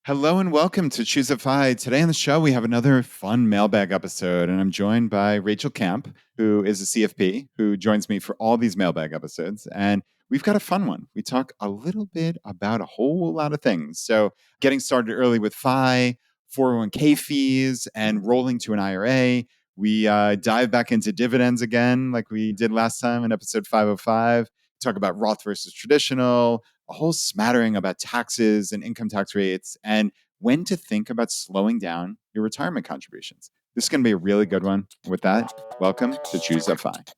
Hello and welcome to ChooseFI. Today on the show, we have another fun mailbag episode, and I'm joined by Rachael Camp, who is a CFP, who joins me for all these mailbag episodes. And we've got a fun one. We talk a little bit about a whole lot of things. So getting started early with FI, 401k fees, and rolling to an IRA. We dive back into dividends again, like we did last time in episode 505. Talk about Roth versus traditional, a whole smattering about taxes and income tax rates and when to think about slowing down your retirement contributions. This is going to be a really good one. With that, welcome to ChooseFI.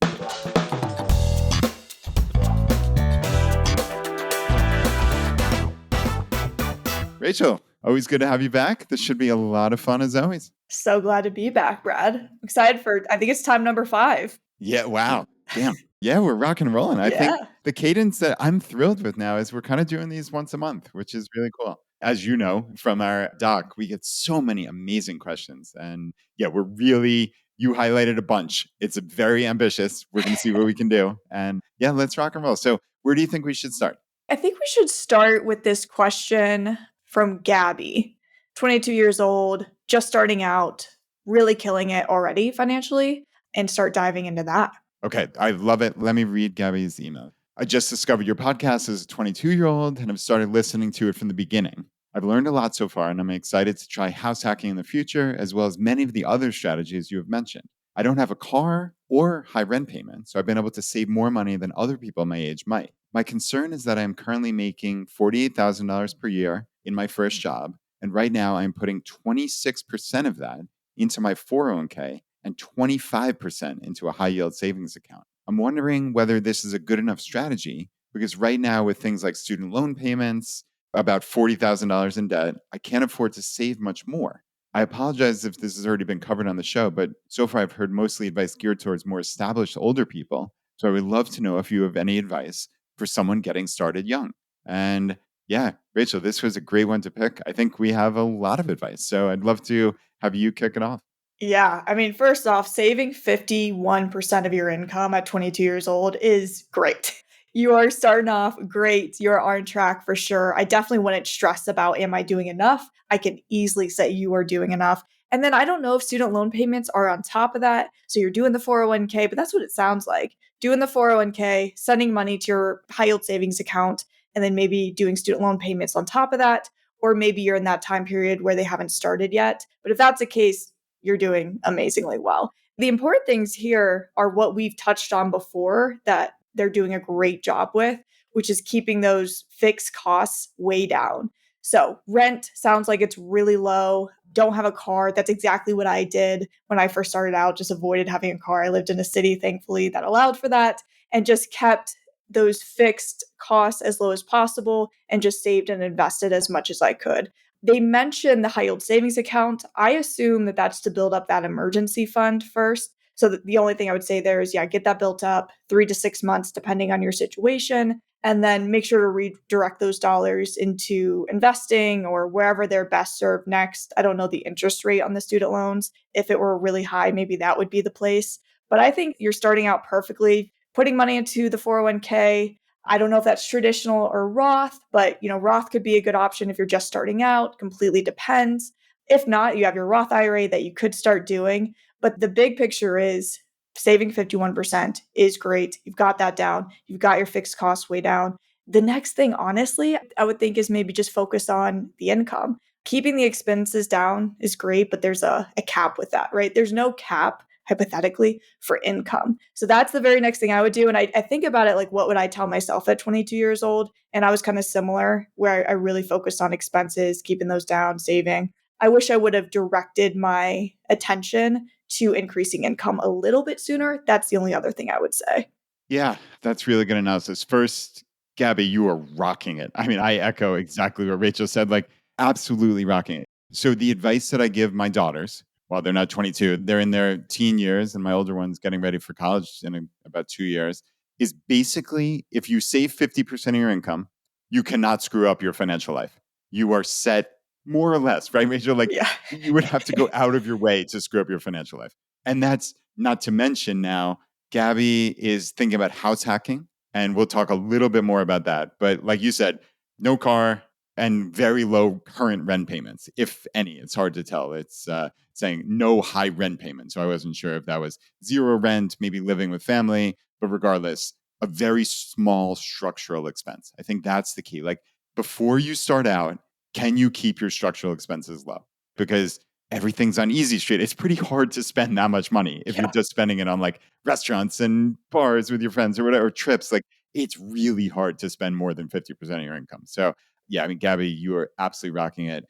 Rachael, always good to have you back. This should be a lot of fun as always. So glad to be back, Brad. Excited for, I think it's time number 5. Yeah, wow. Damn. Yeah, we're rocking and rolling. I think the cadence that I'm thrilled with now is we're kind of doing these once a month, which is really cool. As you know from our doc, we get so many amazing questions. And yeah, you highlighted a bunch. It's very ambitious. We're going to see what we can do. And yeah, let's rock and roll. So where do you think we should start? I think we should start with this question from Gabby, 22 years old, just starting out, really killing it already financially, and start diving into that. Okay, I love it. Let me read Gabby's email. I just discovered your podcast as a 22-year-old and have started listening to it from the beginning. I've learned a lot so far, and I'm excited to try house hacking in the future, as well as many of the other strategies you have mentioned. I don't have a car or high rent payment, so I've been able to save more money than other people my age might. My concern is that I am currently making $48,000 per year in my first job, and right now I'm putting 26% of that into my 401k and 25% into a high yield savings account. I'm wondering whether this is a good enough strategy because right now, with things like student loan payments, about $40,000 in debt, I can't afford to save much more. I apologize if this has already been covered on the show, but so far I've heard mostly advice geared towards more established older people. So I would love to know if you have any advice for someone getting started young. And yeah, Rachael, this was a great one to pick. I think we have a lot of advice. So I'd love to have you kick it off. Yeah, I mean, first off, saving 51% of your income at 22 years old is great. You are starting off great. You're on track for sure. I definitely wouldn't stress about, am I doing enough? I can easily say you are doing enough. And then I don't know if student loan payments are on top of that. So you're doing the 401k, but that's what it sounds like. Doing the 401k, sending money to your high yield savings account, and then maybe doing student loan payments on top of that. Or maybe you're in that time period where they haven't started yet. But if that's the case, you're doing amazingly well. The important things here are what we've touched on before that they're doing a great job with, which is keeping those fixed costs way down. So rent sounds like it's really low. Don't have a car. That's exactly what I did when I first started out, just avoided having a car. I lived in a city, thankfully, that allowed for that and just kept those fixed costs as low as possible and just saved and invested as much as I could. They mentioned the high yield savings account. I assume that that's to build up that emergency fund first. So the only thing I would say there is, yeah, get that built up 3 to 6 months, depending on your situation, and then make sure to redirect those dollars into investing or wherever they're best served next. I don't know the interest rate on the student loans. If it were really high, maybe that would be the place. But I think you're starting out perfectly, putting money into the 401k. I don't know if that's traditional or Roth, but Roth could be a good option if you're just starting out. Completely depends. If not, you have your Roth IRA that you could start doing. But the big picture is saving 51% is great. You've got that down. You've got your fixed costs way down. The next thing, honestly, I would think is maybe just focus on the income. Keeping the expenses down is great, but there's a cap with that, right? There's no cap hypothetically for income. So that's the very next thing I would do. And I think about it like, what would I tell myself at 22 years old? And I was kind of similar where I really focused on expenses, keeping those down, saving. I wish I would have directed my attention to increasing income a little bit sooner. That's the only other thing I would say. Yeah, that's really good analysis. First, Gabby, you are rocking it. I mean, I echo exactly what Rachael said, like absolutely rocking it. So the advice that I give my daughters, while they're not 22, they're in their teen years and my older one's getting ready for college in about 2 years, is basically if you save 50% of your income, you cannot screw up your financial life. You are set more or less, right, Rachel? Like Yeah. you would have to go out of your way to screw up your financial life. And that's not to mention now Gabby is thinking about house hacking, and we'll talk a little bit more about that. But like you said, no car, and very low current rent payments, if any. It's hard to tell. It's saying no high rent payments. So I wasn't sure if that was zero rent, maybe living with family, but regardless, a very small structural expense. I think that's the key. Like before you start out, can you keep your structural expenses low? Because everything's on easy street. It's pretty hard to spend that much money if you're just spending it on like restaurants and bars with your friends or whatever, trips. Like it's really hard to spend more than 50% of your income. So yeah, I mean, Gabby, you are absolutely rocking it.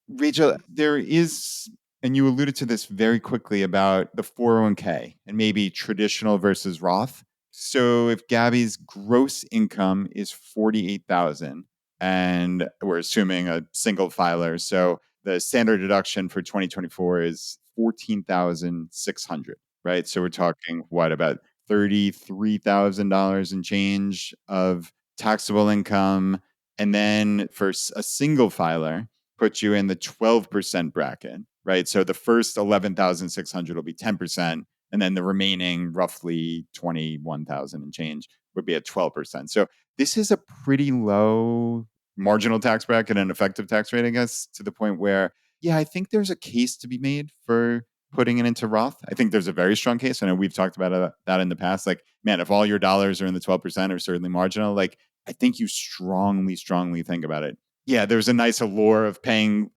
Rachel, there is, and you alluded to this very quickly about the 401k and maybe traditional versus Roth. So if Gabby's gross income is 48,000 and we're assuming a single filer, so the standard deduction for 2024 is 14,600, right? So we're talking what about $33,000 and change of taxable income, and then for a single filer, put you in the 12% bracket, right? So the first 11,600 will be 10%, and then the remaining roughly 21,000 and change would be at 12%. So this is a pretty low marginal tax bracket and effective tax rate, I guess, to the point where, yeah, I think there's a case to be made for putting it into Roth. I think there's a very strong case. I know we've talked about that in the past. Like, man, if all your dollars are in the 12% or certainly marginal, like I think you strongly, strongly think about it. Yeah, there's a nice allure of paying,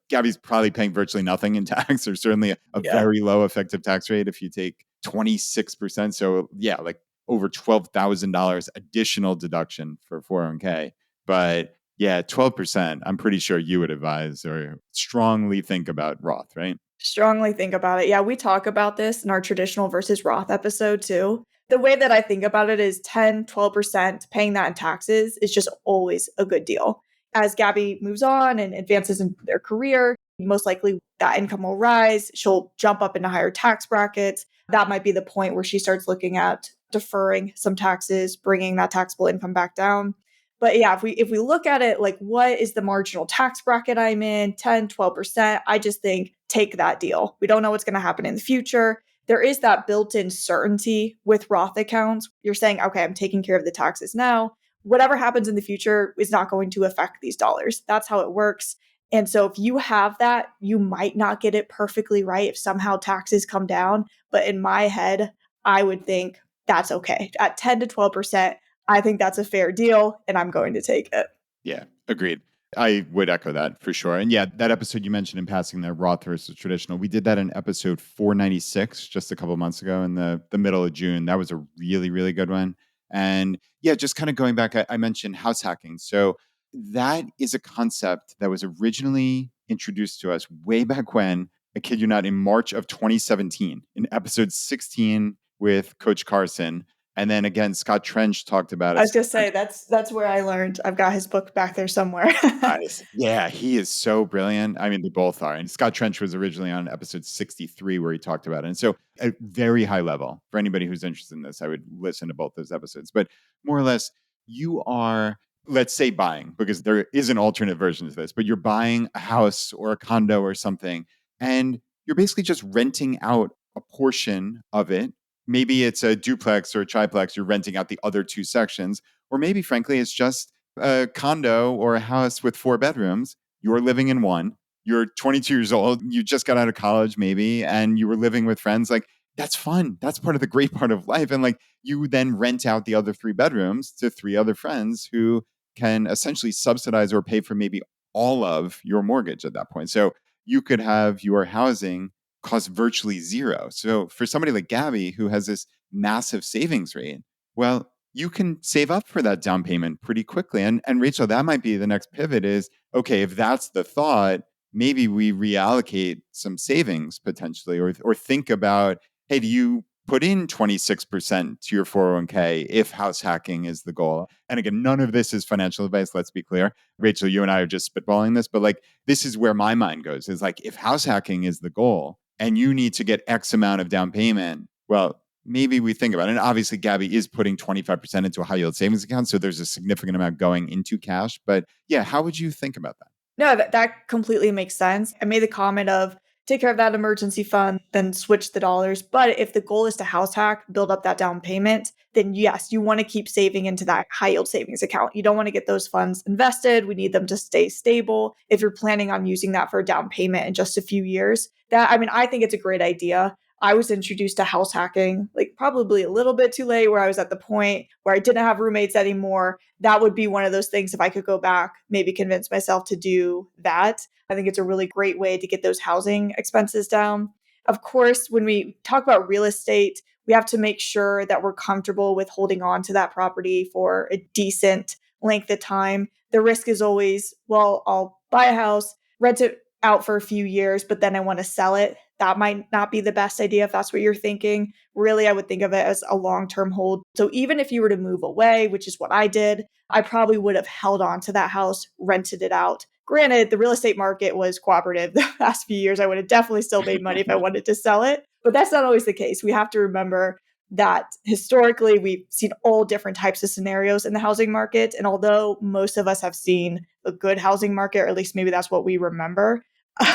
Gabby's probably paying virtually nothing in tax, or certainly a very low effective tax rate if you take 26%. So yeah, like over $12,000 additional deduction for 401k. But yeah, 12%, I'm pretty sure you would advise or strongly think about Roth, right? Strongly think about it. Yeah, we talk about this in our traditional versus Roth episode too. The way that I think about it is 10, 12% paying that in taxes is just always a good deal. As Gabby moves on and advances in their career, most likely that income will rise. She'll jump up into higher tax brackets. That might be the point where she starts looking at deferring some taxes, bringing that taxable income back down. But yeah, if we look at it like what is the marginal tax bracket I'm in, 10, 12%, I just think take that deal. We don't know what's going to happen in the future. There is that built-in certainty with Roth accounts. You're saying, okay, I'm taking care of the taxes now. Whatever happens in the future is not going to affect these dollars. That's how it works. And so if you have that, you might not get it perfectly right if somehow taxes come down. But in my head, I would think that's okay. At 10 to 12%, I think that's a fair deal and I'm going to take it. Yeah, agreed. I would echo that for sure. And yeah, that episode you mentioned in passing there, Roth versus traditional, we did that in episode 496 just a couple of months ago in the middle of June. That was a really, really good one. And yeah, just kind of going back, I mentioned house hacking. So that is a concept that was originally introduced to us way back when, I kid you not, in March of 2017 in episode 16 with Coach Carson. And then again, Scott Trench talked about I it. was just say that's where I learned. I've got his book back there somewhere. Nice. Yeah, he is so brilliant. I mean, they both are. And Scott Trench was originally on episode 63 where he talked about it. And so at very high level, for anybody who's interested in this, I would listen to both those episodes. But more or less, you are, let's say, buying, because there is an alternate version to this, but you're buying a house or a condo or something, and you're basically just renting out a portion of it. Maybe it's a duplex or a triplex, you're renting out the other two sections. Or maybe, frankly, it's just a condo or a house with 4 bedrooms. You're living in one. You're 22 years old. You just got out of college, maybe, and you were living with friends. Like, that's fun. That's part of the great part of life. And like, you then rent out the other 3 bedrooms to 3 other friends who can essentially subsidize or pay for maybe all of your mortgage at that point. So you could have your housing cost virtually zero. So for somebody like Gabby, who has this massive savings rate, well, you can save up for that down payment pretty quickly. And Rachel, that might be the next pivot is, okay, if that's the thought, maybe we reallocate some savings potentially, or think about, hey, do you put in 26% to your 401k if house hacking is the goal? And again, none of this is financial advice, let's be clear. Rachel, you and I are just spitballing this, but like, this is where my mind goes, is like, if house hacking is the goal and you need to get X amount of down payment, well, maybe we think about it. And obviously, Gabby is putting 25% into a high yield savings account. So there's a significant amount going into cash. But yeah, how would you think about that? No, that completely makes sense. I made the comment of take care of that emergency fund, then switch the dollars. But if the goal is to house hack, build up that down payment, then yes, you want to keep saving into that high yield savings account. You don't want to get those funds invested. We need them to stay stable. If you're planning on using that for a down payment in just a few years, I think it's a great idea. I was introduced to house hacking, like probably a little bit too late, where I was at the point where I didn't have roommates anymore. That would be one of those things, if I could go back, maybe convince myself to do that. I think it's a really great way to get those housing expenses down. Of course, when we talk about real estate, we have to make sure that we're comfortable with holding on to that property for a decent length of time. The risk is always, well, I'll buy a house, rent it out for a few years, but then I want to sell it. That might not be the best idea if that's what you're thinking. Really, I would think of it as a long-term hold. So even if you were to move away, which is what I did, I probably would have held on to that house, rented it out. Granted, the real estate market was cooperative the past few years. I would have definitely still made money if I wanted to sell it, but that's not always the case. We have to remember that historically we've seen all different types of scenarios in the housing market. And although most of us have seen a good housing market, or at least maybe that's what we remember,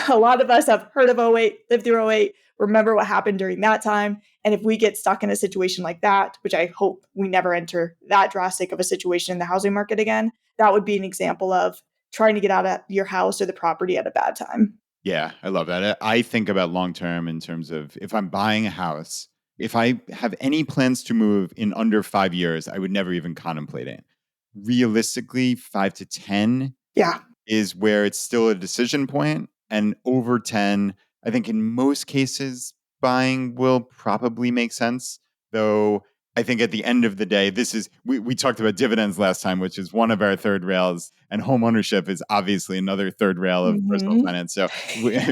a lot of us have heard of '08, lived through '08, remember what happened during that time. And if we get stuck in a situation like that, which I hope we never enter that drastic of a situation in the housing market again, that would be an example of trying to get out of your house or the property at a bad time. Yeah, I love that. I think about long term in terms of if I'm buying a house, if I have any plans to move in under 5 years, I would never even contemplate it. Realistically, 5 to 10 Yeah. is where it's still a decision point. And over 10, I think in most cases, buying will probably make sense. Though I think at the end of the day, we talked about dividends last time, which is one of our third rails, and home ownership is obviously another third rail of personal Mhm. finance. So,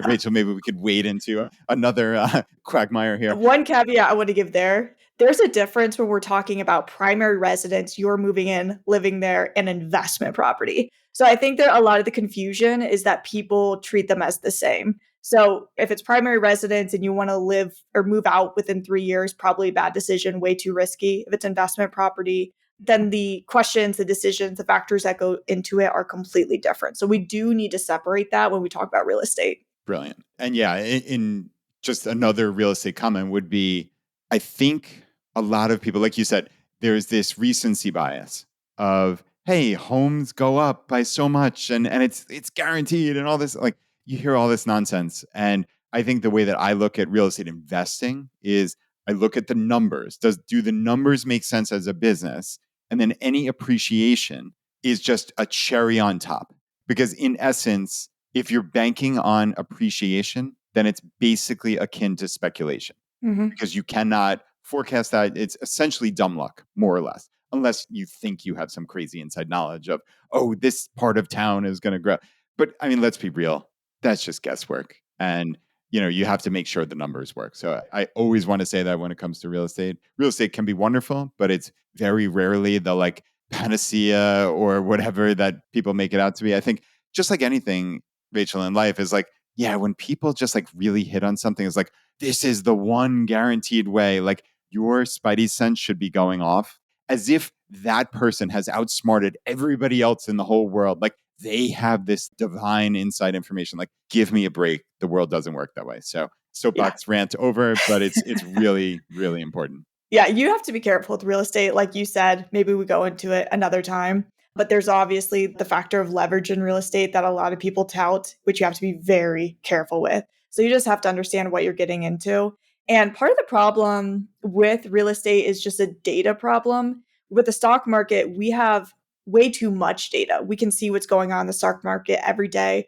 Rachel, maybe we could wade into another quagmire here. One caveat I want to give there's a difference when we're talking about primary residence, you're moving in, living there, and investment property. So I think that a lot of the confusion is that people treat them as the same. So if it's primary residence and you want to live or move out within 3 years, probably a bad decision, way too risky. If it's investment property, then the questions, the decisions, the factors that go into it are completely different. So we do need to separate that when we talk about real estate. Brilliant. And yeah, in just another real estate comment would be, I think a lot of people, like you said, there's this recency bias of, hey, homes go up by so much and it's guaranteed and all this. Like you hear all this nonsense. And I think the way that I look at real estate investing is I look at the numbers. Do the numbers make sense as a business? And then any appreciation is just a cherry on top. Because in essence, if you're banking on appreciation, then it's basically akin to speculation Mhm. because you cannot forecast that. It's essentially dumb luck, more or less, unless you think you have some crazy inside knowledge of, oh, this part of town is going to grow. But I mean, let's be real. That's just guesswork. And, you have to make sure the numbers work. So I always want to say that when it comes to real estate. Real estate can be wonderful, but it's very rarely the like panacea or whatever that people make it out to be. I think just like anything, Rachel, in life is like, yeah, when people just like really hit on something, it's like, this is the one guaranteed way. Like your spidey sense should be going off as if that person has outsmarted everybody else in the whole world. Like they have this divine inside information. Like, give me a break. The world doesn't work that way. So Yeah. soapbox rant over, but it's really, really important. Yeah, you have to be careful with real estate. Like you said, maybe we go into it another time. But there's obviously the factor of leverage in real estate that a lot of people tout, which you have to be very careful with. So you just have to understand what you're getting into. And part of the problem with real estate is just a data problem. With the stock market, we have way too much data. We can see what's going on in the stock market every day.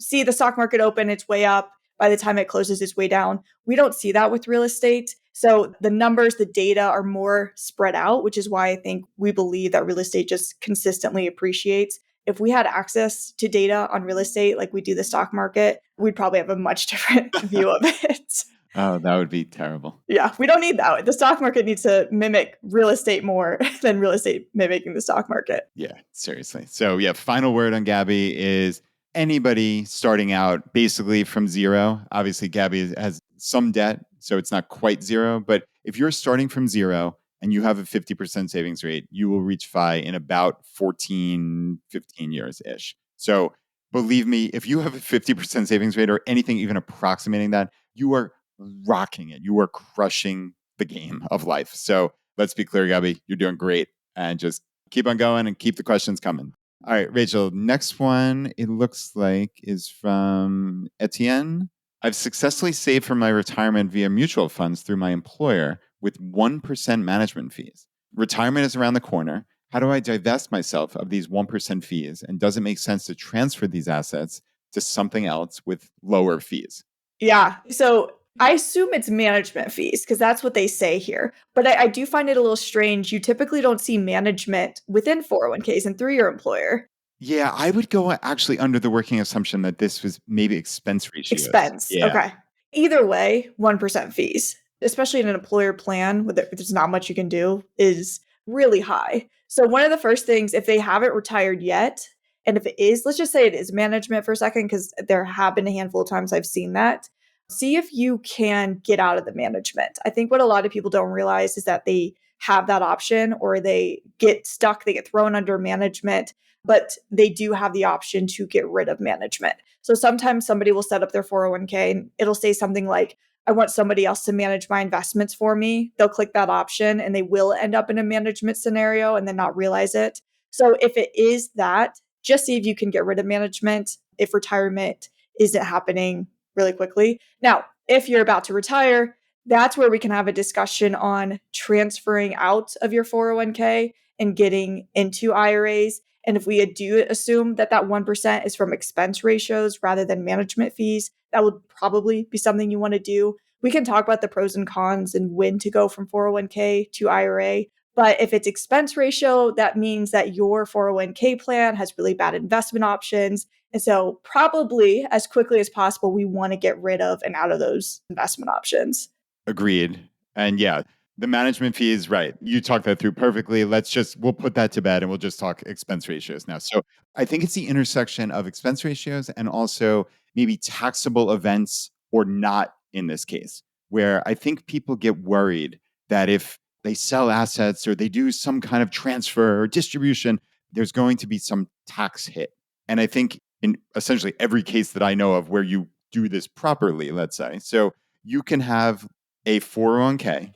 See the stock market open, it's way up. By the time it closes, it's way down. We don't see that with real estate. So the numbers, the data are more spread out, which is why I think we believe that real estate just consistently appreciates. If we had access to data on real estate like we do the stock market, we'd probably have a much different view of it. Oh, that would be terrible. Yeah, we don't need that. The stock market needs to mimic real estate more than real estate mimicking the stock market. Yeah, seriously. So, yeah, final word on Gabby is anybody starting out basically from zero. Obviously, Gabby has some debt, so it's not quite zero. But if you're starting from zero and you have a 50% savings rate, you will reach FI in about 14, 15 years ish. So, believe me, if you have a 50% savings rate or anything even approximating that, you are rocking it. You are crushing the game of life. So, let's be clear, Gabby, you're doing great. And just keep on going and keep the questions coming. All right, Rachel, next one, it looks like is from Etienne. I've successfully saved for my retirement via mutual funds through my employer with 1% management fees. Retirement is around the corner. How do I divest myself of these 1% fees? And does it make sense to transfer these assets to something else with lower fees? Yeah. So I assume it's management fees because that's what they say here. But I do find it a little strange. You typically don't see management within 401ks and through your employer. Yeah, I would go actually under the working assumption that this was maybe expense ratios. Expense. Yeah. Okay. Either way, 1% fees, especially in an employer plan where there's not much you can do, is really high. So, one of the first things, if they haven't retired yet, and if it is, let's just say it is management for a second, because there have been a handful of times I've seen that. See if you can get out of the management. I think what a lot of people don't realize is that they have that option or they get stuck, they get thrown under management, but they do have the option to get rid of management. So sometimes somebody will set up their 401k and it'll say something like, I want somebody else to manage my investments for me. They'll click that option and they will end up in a management scenario and then not realize it. So if it is that, just see if you can get rid of management if retirement isn't happening really quickly. Now, if you're about to retire, that's where we can have a discussion on transferring out of your 401k and getting into IRAs. And if we do assume that that 1% is from expense ratios rather than management fees, that would probably be something you want to do. We can talk about the pros and cons and when to go from 401k to IRA. But if it's expense ratio, that means that your 401k plan has really bad investment options. And so, probably as quickly as possible, we want to get rid of and out of those investment options. Agreed. And yeah, the management fees, right. You talked that through perfectly. We'll put that to bed and we'll just talk expense ratios now. So I think it's the intersection of expense ratios and also maybe taxable events or not in this case, where I think people get worried that if they sell assets or they do some kind of transfer or distribution, there's going to be some tax hit. And I think in essentially every case that I know of where you do this properly, let's say, so you can have a 401k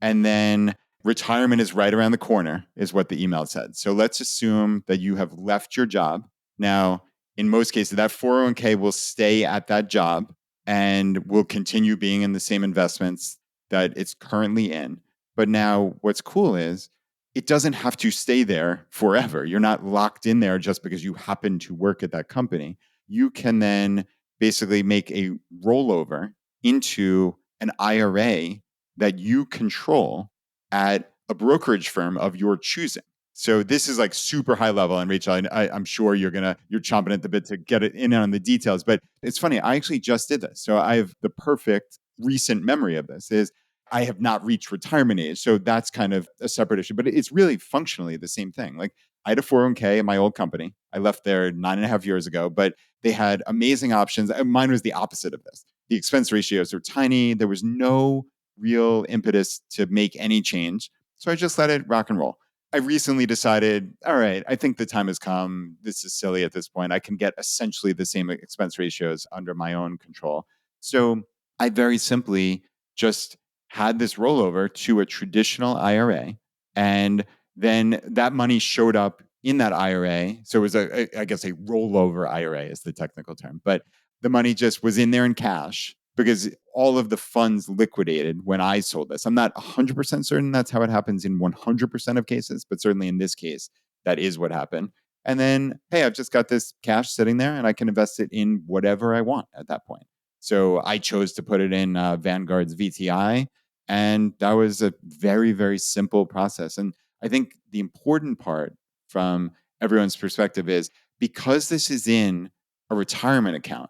and then retirement is right around the corner is what the email said. So let's assume that you have left your job. Now, in most cases, that 401k will stay at that job and will continue being in the same investments that it's currently in. But now what's cool is it doesn't have to stay there forever. You're not locked in there just because you happen to work at that company. You can then basically make a rollover into an IRA that you control at a brokerage firm of your choosing. So this is like super high level. And Rachel, I'm sure you're chomping at the bit to get it in on the details. But it's funny, I actually just did this. So I have the perfect recent memory of this is I have not reached retirement age. So that's kind of a separate issue, but it's really functionally the same thing. Like I had a 401k in my old company. I left there 9.5 years ago, but they had amazing options. Mine was the opposite of this. The expense ratios are tiny. There was no real impetus to make any change. So I just let it rock and roll. I recently decided, all right, I think the time has come. This is silly at this point. I can get essentially the same expense ratios under my own control. So I very simply just had this rollover to a traditional IRA. And then that money showed up in that IRA. So it was I guess a rollover IRA is the technical term, but the money just was in there in cash because all of the funds liquidated when I sold this. I'm not 100% certain that's how it happens in 100% of cases, but certainly in this case, that is what happened. And then, hey, I've just got this cash sitting there and I can invest it in whatever I want at that point. So I chose to put it in Vanguard's VTI. And that was a very, very simple process. And I think the important part from everyone's perspective is because this is in a retirement account,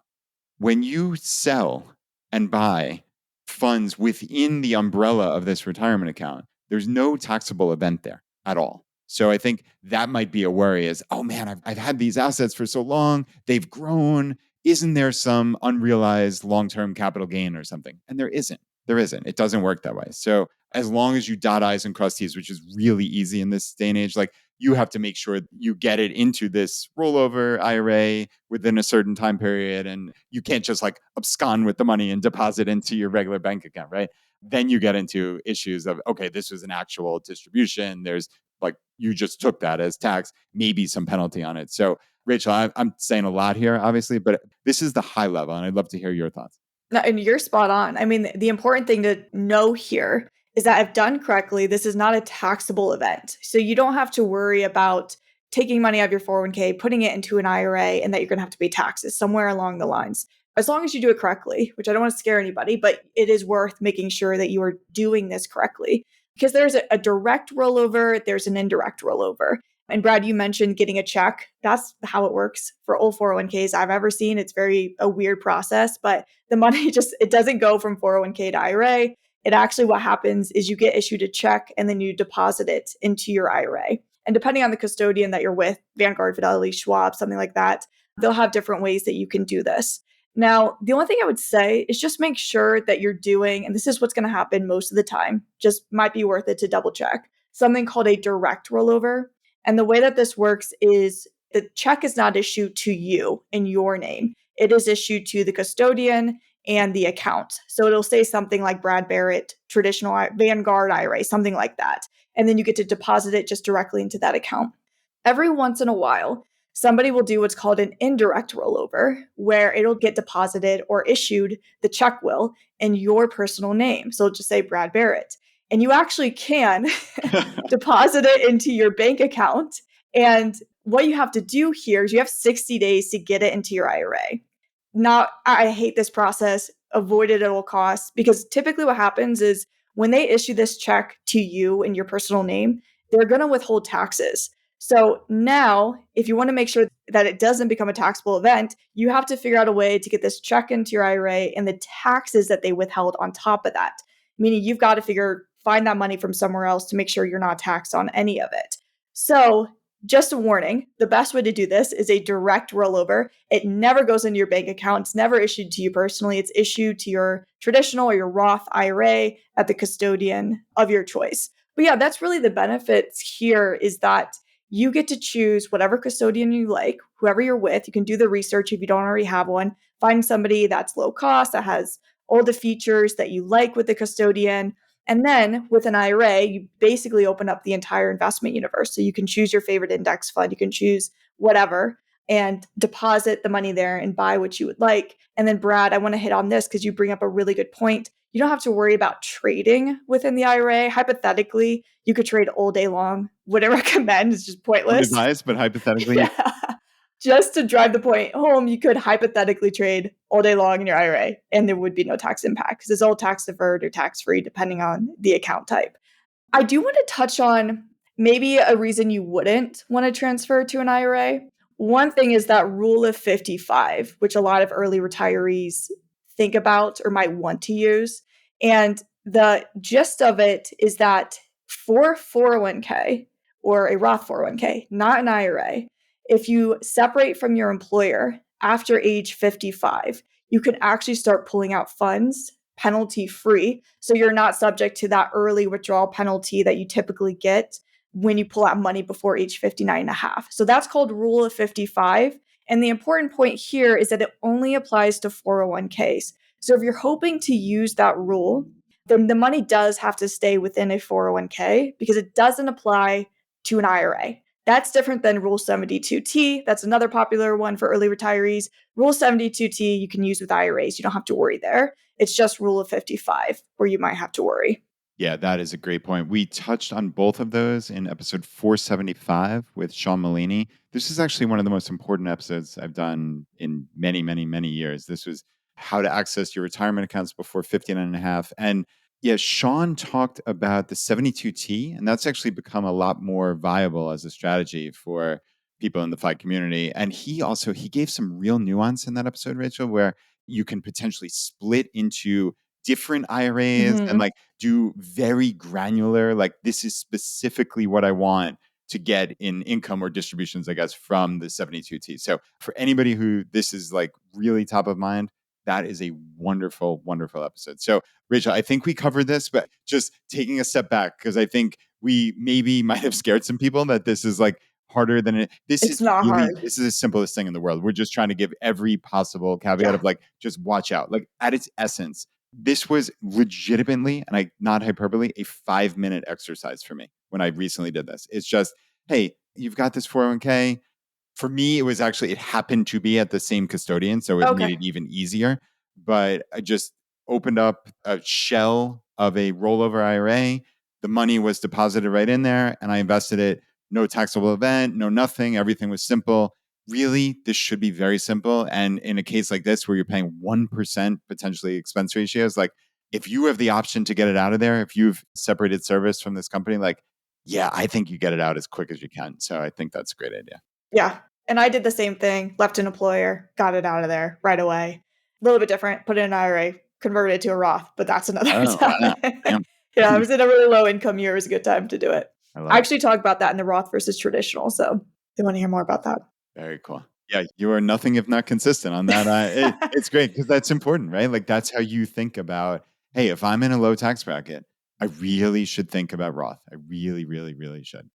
when you sell and buy funds within the umbrella of this retirement account, there's no taxable event there at all. So I think that might be a worry is, oh man, I've had these assets for so long, they've grown. Isn't there some unrealized long-term capital gain or something? And there isn't. There isn't. It doesn't work that way. So as long as you dot I's and cross T's, which is really easy in this day and age, like you have to make sure you get it into this rollover IRA within a certain time period. And you can't just like abscond with the money and deposit into your regular bank account, right? then you get into issues of, okay, this was an actual distribution. There's like, you just took that as tax, maybe some penalty on it. So Rachael, I'm saying a lot here, obviously, but this is the high level, and I'd love to hear your thoughts. No, and you're spot on. I mean, the important thing to know here is that if done correctly, this is not a taxable event. So you don't have to worry about taking money out of your 401k, putting it into an IRA, and that you're going to have to pay taxes somewhere along the lines. As long as you do it correctly, which I don't want to scare anybody, but it is worth making sure that you are doing this correctly, because there's a direct rollover, there's an indirect rollover. And Brad, you mentioned getting a check. That's how it works for all 401ks I've ever seen. It's a weird process, but the money it doesn't go from 401k to IRA. It actually, what happens is you get issued a check and then you deposit it into your IRA. And depending on the custodian that you're with, Vanguard, Fidelity, Schwab, something like that, they'll have different ways that you can do this. Now, the only thing I would say is just make sure that you're doing, and this is what's going to happen most of the time, just might be worth it to double check, something called a direct rollover. And the way that this works is the check is not issued to you in your name. It is issued to the custodian and the account. So it'll say something like Brad Barrett, traditional Vanguard IRA, something like that. And then you get to deposit it just directly into that account. Every once in a while, somebody will do what's called an indirect rollover, where it'll get deposited or issued, the check will, in your personal name. So it'll just say Brad Barrett. And you actually can deposit it into your bank account. And what you have to do here is you have 60 days to get it into your IRA. Now, I hate this process, avoid it at all costs, because typically what happens is when they issue this check to you in your personal name, they're going to withhold taxes. So now, if you want to make sure that it doesn't become a taxable event, you have to figure out a way to get this check into your IRA and the taxes that they withheld on top of that. Meaning you've got to find that money from somewhere else to make sure you're not taxed on any of it. So just a warning, the best way to do this is a direct rollover. It never goes into your bank account. It's never issued to you personally. It's issued to your traditional or your Roth IRA at the custodian of your choice. But yeah, that's really the benefits here, is that you get to choose whatever custodian you like, whoever you're with. You can do the research if you don't already have one. Find somebody that's low cost, that has all the features that you like with the custodian. And then with an IRA, you basically open up the entire investment universe. So you can choose your favorite index fund, you can choose whatever, and deposit the money there and buy what you would like. And then Brad, I want to hit on this because you bring up a really good point. You don't have to worry about trading within the IRA. Hypothetically, you could trade all day long. What I recommend is just pointless. Advice, but hypothetically. Yeah. Just to drive the point home, you could hypothetically trade all day long in your IRA and there would be no tax impact because it's all tax deferred or tax free depending on the account type. I do want to touch on maybe a reason you wouldn't want to transfer to an IRA. One thing is that rule of 55, which a lot of early retirees think about or might want to use. And the gist of it is that for 401k or a Roth 401k, not an IRA, if you separate from your employer after age 55, you can actually start pulling out funds penalty free. So you're not subject to that early withdrawal penalty that you typically get when you pull out money before age 59 and a half. So that's called rule of 55. And the important point here is that it only applies to 401ks. So if you're hoping to use that rule, then the money does have to stay within a 401k because it doesn't apply to an IRA. That's different than Rule 72T. That's another popular one for early retirees. Rule 72T you can use with IRAs. You don't have to worry there. It's just Rule of 55 where you might have to worry. Yeah, that is a great point. We touched on both of those in episode 475 with Sean Malini. This is actually one of the most important episodes I've done in many, many, many years. This was how to access your retirement accounts before 59 and a half. And yeah, Sean talked about the 72T, and that's actually become a lot more viable as a strategy for people in the FI community. And he gave some real nuance in that episode, Rachael, where you can potentially split into different IRAs and like do very granular, like this is specifically what I want to get in income or distributions, I guess, from the 72T. So for anybody who this is like really top of mind, that is a wonderful, wonderful episode. So Rachael, I think we covered this, but just taking a step back, because I think we maybe might have scared some people that this is like harder than it. It's not hard. This is the simplest thing in the world. We're just trying to give every possible caveat of like, just watch out. Like at its essence, This was legitimately, and I not hyperbole, a 5-minute exercise for me when I recently did this. It's just, hey, you've got this 401k. For me, it happened to be at the same custodian, so it made Okay. it even easier. But I just opened up a shell of a rollover IRA. The money was deposited right in there, and I invested it. No taxable event, no nothing. Everything was simple. Really, this should be very simple. And in a case like this, where you're paying 1% potentially expense ratios, like if you have the option to get it out of there, if you've separated service from this company, like, yeah, I think you get it out as quick as you can. So I think that's a great idea. Yeah. And I did the same thing, left an employer, got it out of there right away. A little bit different, put it in an IRA, converted it to a Roth, but that's another Oh, time. wow. Damn. Yeah, I was in a really low income year. It was a good time to do it. I I love it. actually talk about that in the Roth versus traditional. So if you want to hear more about that. Very cool. Yeah, you are nothing if not consistent on that. It's great because that's important, right? Like that's how you think about, hey, if I'm in a low tax bracket, I really should think about Roth. I really, really, really should.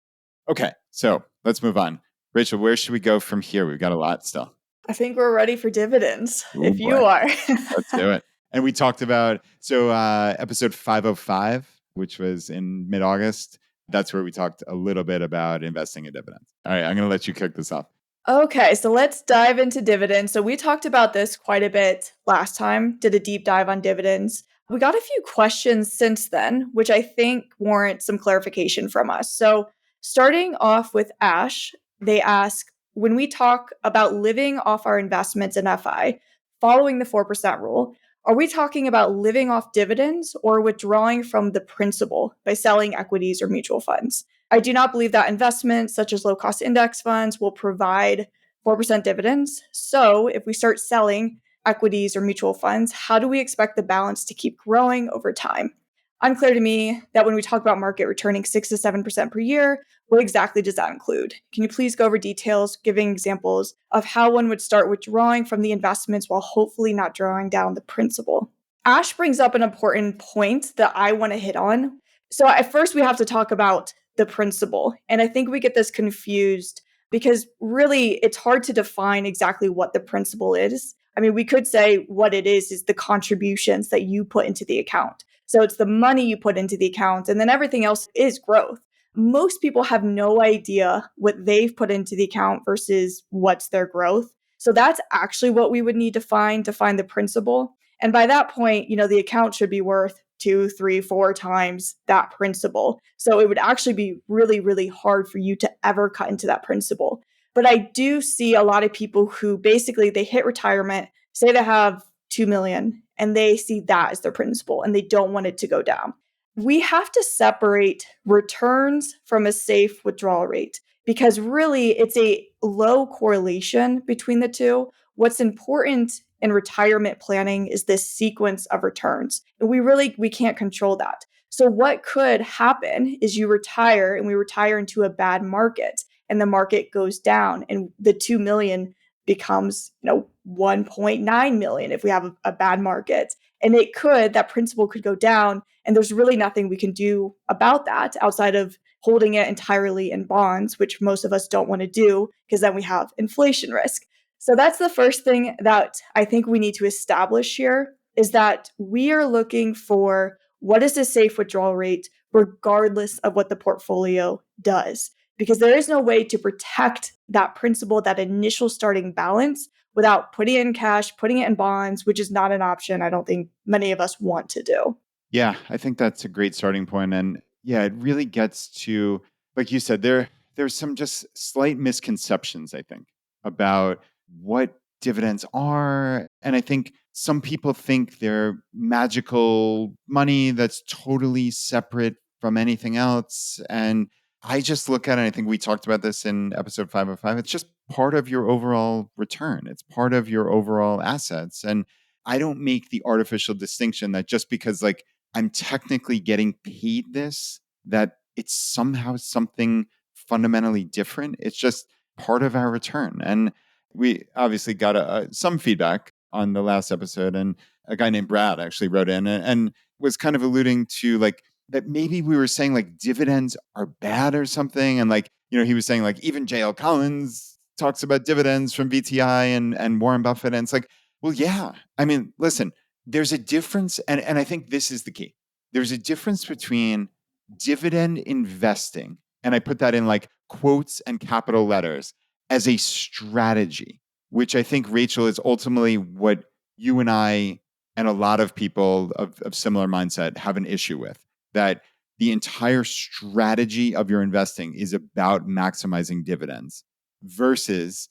Okay, so let's move on. Rachel, where should we go from here? We've got a lot still. I think we're ready for dividends Oh if boy, you are. let's do it. And we talked about episode 505, which was in mid-August. That's where we talked a little bit about investing in dividends. All right, I'm going to let you kick this off. Okay, so let's dive into dividends. So we talked about this quite a bit last time, did a deep dive on dividends. We got a few questions since then, which I think warrant some clarification from us. So starting off with Ash, they ask, when we talk about living off our investments in FI, following the 4% rule, are we talking about living off dividends or withdrawing from the principal by selling equities or mutual funds? I do not believe that investments such as low cost index funds will provide 4% dividends. So, if we start selling equities or mutual funds, how do we expect the balance to keep growing over time? Unclear to me that when we talk about market returning 6 to 7% per year, what exactly does that include? Can you please go over details, giving examples of how one would start withdrawing from the investments while hopefully not drawing down the principal? Ash brings up an important point that I want to hit on. So, at first, we have to talk about the principal. And I think we get this confused because really it's hard to define exactly what the principal is. I mean, we could say what it is the contributions that you put into the account. So it's the money you put into the account, and then everything else is growth. Most people have no idea what they've put into the account versus what's their growth. So that's actually what we would need to find the principal. And by that point, the account should be worth 2, 3, 4 times that principal. So it would actually be really, really hard for you to ever cut into that principal. But I do see a lot of people who basically they hit retirement, say they have 2 million, and they see that as their principal and they don't want it to go down. We have to separate returns from a safe withdrawal rate because really it's a low correlation between the two. What's important in retirement planning is this sequence of returns. And we can't control that. So what could happen is you retire and we retire into a bad market and the market goes down and the 2 million becomes, 1.9 million if we have a bad market. And that principal could go down and there's really nothing we can do about that outside of holding it entirely in bonds, which most of us don't want to do because then we have inflation risk. So that's the first thing that I think we need to establish here is that we are looking for what is the safe withdrawal rate regardless of what the portfolio does. Because there is no way to protect that principal, that initial starting balance without putting it in cash, putting it in bonds, which is not an option I don't think many of us want to do. Yeah, I think that's a great starting point. And yeah, it really gets to, like you said, there's some just slight misconceptions, I think, about what dividends are. And I think some people think they're magical money that's totally separate from anything else. And I just look at it, I think we talked about this in episode 505. It's just part of your overall return. It's part of your overall assets. And I don't make the artificial distinction that just because like I'm technically getting paid this, that it's somehow something fundamentally different. It's just part of our return. And we obviously got some feedback on the last episode. And a guy named Brad actually wrote in and was kind of alluding to like that maybe we were saying like dividends are bad or something. And like, he was saying like even JL Collins talks about dividends from VTI and Warren Buffett. And it's like, well, yeah. I mean, listen, there's a difference, and I think this is the key. There's a difference between dividend investing, and I put that in like quotes and capital letters, as a strategy, which I think, Rachel, is ultimately what you and I and a lot of people of similar mindset have an issue with. That the entire strategy of your investing is about maximizing dividends versus,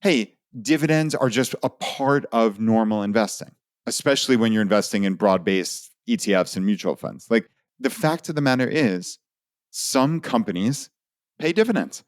hey, dividends are just a part of normal investing, especially when you're investing in broad-based ETFs and mutual funds. Like, the fact of the matter is, some companies pay dividends.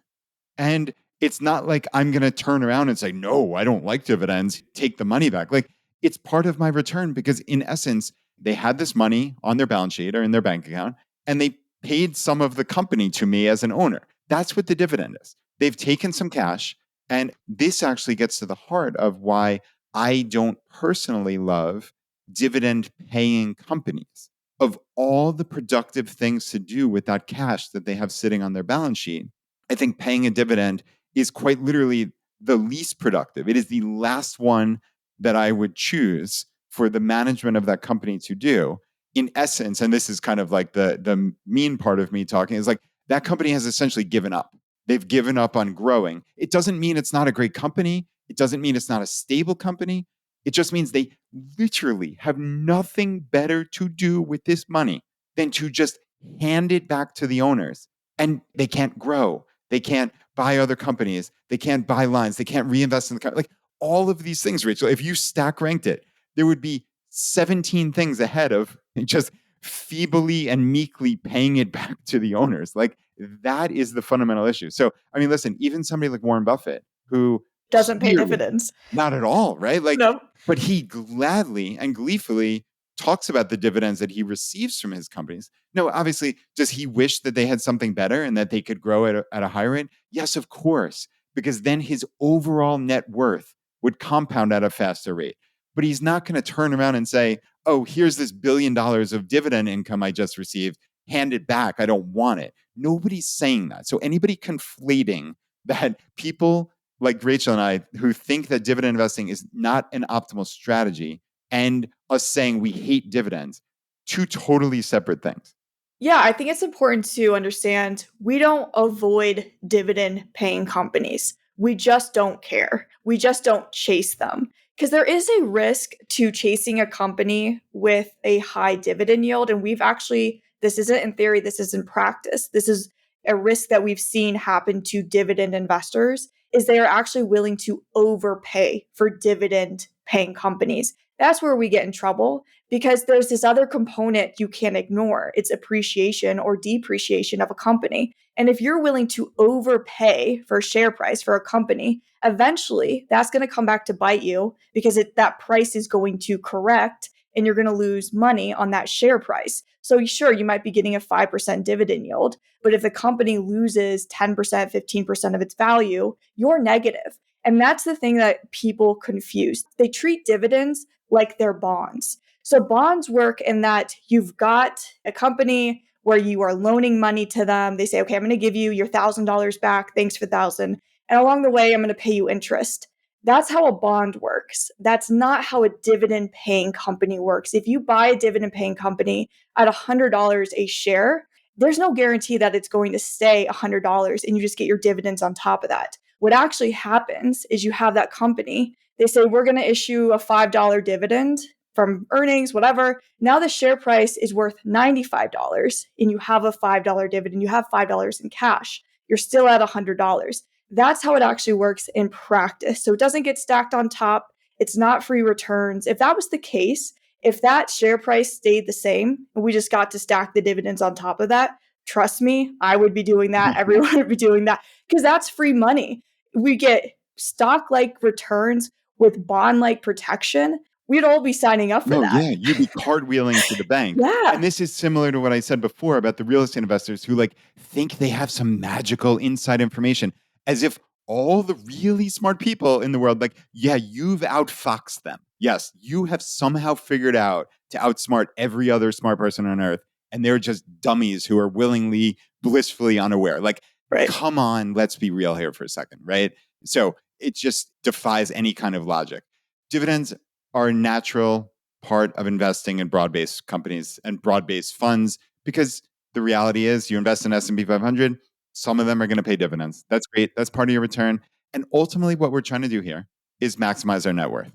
And it's not like I'm going to turn around and say, no, I don't like dividends, take the money back. Like, it's part of my return because, in essence, they had this money on their balance sheet or in their bank account, and they paid some of the company to me as an owner. That's what the dividend is. They've taken some cash. And this actually gets to the heart of why I don't personally love dividend paying companies. Of all the productive things to do with that cash that they have sitting on their balance sheet, I think paying a dividend is quite literally the least productive. It is the last one that I would choose for the management of that company to do. In essence, and this is kind of like the mean part of me talking, is like that company has essentially given up. They've given up on growing. It doesn't mean it's not a great company. It doesn't mean it's not a stable company. It just means they literally have nothing better to do with this money than to just hand it back to the owners. And they can't grow. They can't buy other companies. They can't buy lines. They can't reinvest in the company. Like, all of these things, Rachel, if you stack ranked it, there would be 17 things ahead of just feebly and meekly paying it back to the owners. Like, that is the fundamental issue. So, I mean, listen, even somebody like Warren Buffett, who Doesn't pay clearly dividends. not at all, right? Like, No. but he gladly and gleefully talks about the dividends that he receives from his companies. No, obviously, does he wish that they had something better and that they could grow at a higher rate? Yes, of course, because then his overall net worth would compound at a faster rate. But he's not going to turn around and say, oh, here's this $1 billion of dividend income I just received. Hand it back. I don't want it. Nobody's saying that. So anybody conflating that, people like Rachel and I who think that dividend investing is not an optimal strategy, and us saying we hate dividends, two totally separate things. Yeah, I think it's important to understand we don't avoid dividend paying companies. We just don't care. We just don't chase them. Because there is a risk to chasing a company with a high dividend yield. And we've actually, this isn't in theory, this is in practice. This is a risk that we've seen happen to dividend investors, is they are actually willing to overpay for dividend paying companies. That's where we get in trouble, because there's this other component you can't ignore. It's appreciation or depreciation of a company. And if you're willing to overpay for share price for a company, eventually that's going to come back to bite you, because that price is going to correct and you're going to lose money on that share price. So sure, you might be getting a 5% dividend yield, but if the company loses 10%, 15% of its value, you're negative. And that's the thing that people confuse. They treat dividends like they're bonds. So bonds work in that you've got a company where you are loaning money to them. They say, okay, I'm going to give you your $1,000 back. Thanks for 1,000. And along the way, I'm going to pay you interest. That's how a bond works. That's not how a dividend paying company works. If you buy a dividend paying company at $100 a share, there's no guarantee that it's going to stay $100 and you just get your dividends on top of that. What actually happens is you have that company, they say, we're going to issue a $5 dividend from earnings, whatever. Now the share price is worth $95 and you have a $5 dividend, you have $5 in cash. You're still at $100. That's how it actually works in practice. So it doesn't get stacked on top. It's not free returns. If that was the case, if that share price stayed the same and we just got to stack the dividends on top of that, trust me, I would be doing that. Everyone would be doing that, because that's free money. We get stock-like returns with bond-like protection. We'd all be signing up for No, that. yeah, you'd be cartwheeling to the bank. Yeah. And this is similar to what I said before about the real estate investors who like think they have some magical inside information, as if all the really smart people in the world, like, yeah, you've outfoxed them. Yes, you have somehow figured out to outsmart every other smart person on earth. And they're just dummies who are willingly, blissfully unaware. Like, Right. come on, let's be real here for a second, right? So it just defies any kind of logic. Dividends are a natural part of investing in broad-based companies and broad-based funds, because the reality is you invest in S&P 500, some of them are going to pay dividends. That's great. That's part of your return. And ultimately, what we're trying to do here is maximize our net worth.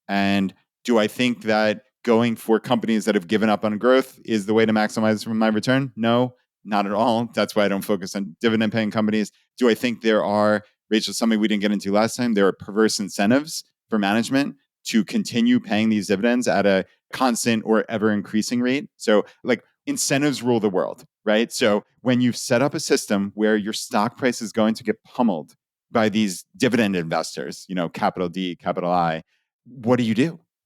And do I think that going for companies that have given up on growth is the way to maximize my return? No, not at all. That's why I don't focus on dividend paying companies. Do I think there are, Rachel, something we didn't get into last time, there are perverse incentives for management to continue paying these dividends at a constant or ever increasing rate? So, like, incentives rule the world, right? So when you've set up a system where your stock price is going to get pummeled by these dividend investors, capital D, capital I, what do?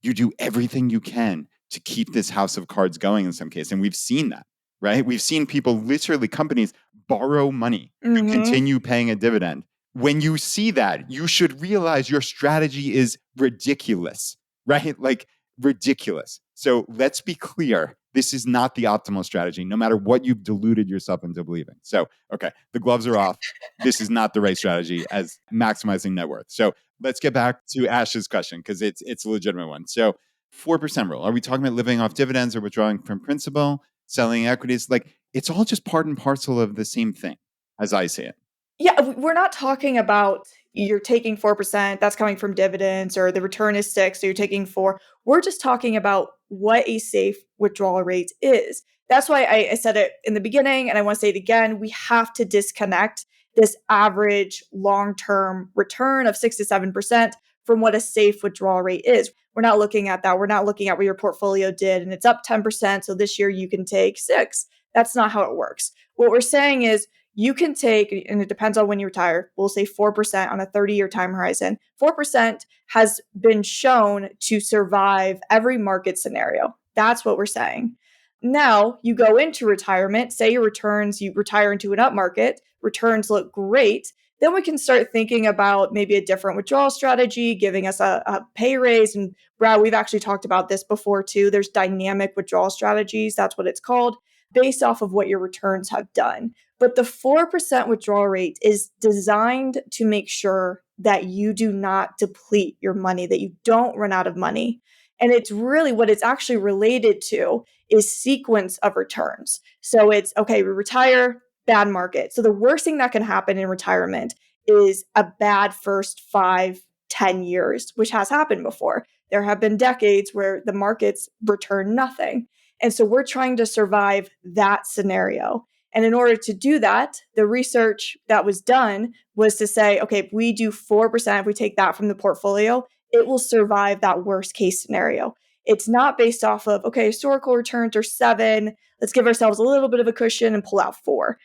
You do everything you can to keep this house of cards going in some case. And we've seen that, right? We've seen people, literally companies, borrow money to continue paying a dividend. When you see that, you should realize your strategy is ridiculous, right? Like, ridiculous. So let's be clear. This is not the optimal strategy, no matter what you've deluded yourself into believing. So, okay, the gloves are off. This is not the right strategy as maximizing net worth. So let's get back to Ash's question, because it's a legitimate one. So 4% rule. Are we talking about living off dividends or withdrawing from principal, selling equities? Like, it's all just part and parcel of the same thing, as I see it. Yeah, we're not talking about you're taking 4%, that's coming from dividends, or the return is 6, so you're taking 4. We're just talking about what a safe withdrawal rate is. That's why I said it in the beginning, and I want to say it again. We have to disconnect this average long-term return of 6 to 7% from what a safe withdrawal rate is. We're not looking at that. We're not looking at what your portfolio did, and it's up 10%, so this year you can take 6. That's not how it works. What we're saying is, you can take, and it depends on when you retire, we'll say 4% on a 30-year time horizon. 4% has been shown to survive every market scenario. That's what we're saying. Now, you go into retirement, say your returns, you retire into an up market, returns look great. Then we can start thinking about maybe a different withdrawal strategy, giving us a pay raise. And Brad, we've actually talked about this before too. There's dynamic withdrawal strategies. That's what it's called, based off of what your returns have done. But the 4% withdrawal rate is designed to make sure that you do not deplete your money, that you don't run out of money. And it's really what it's actually related to is sequence of returns. So it's, okay, we retire, bad market. So the worst thing that can happen in retirement is a bad first 5-10 years, which has happened before. There have been decades where the markets return nothing. And so we're trying to survive that scenario. And in order to do that, the research that was done was to say, okay, if we do 4%, if we take that from the portfolio, it will survive that worst case scenario. It's not based off of, okay, historical returns are 7. Let's give ourselves a little bit of a cushion and pull out 4.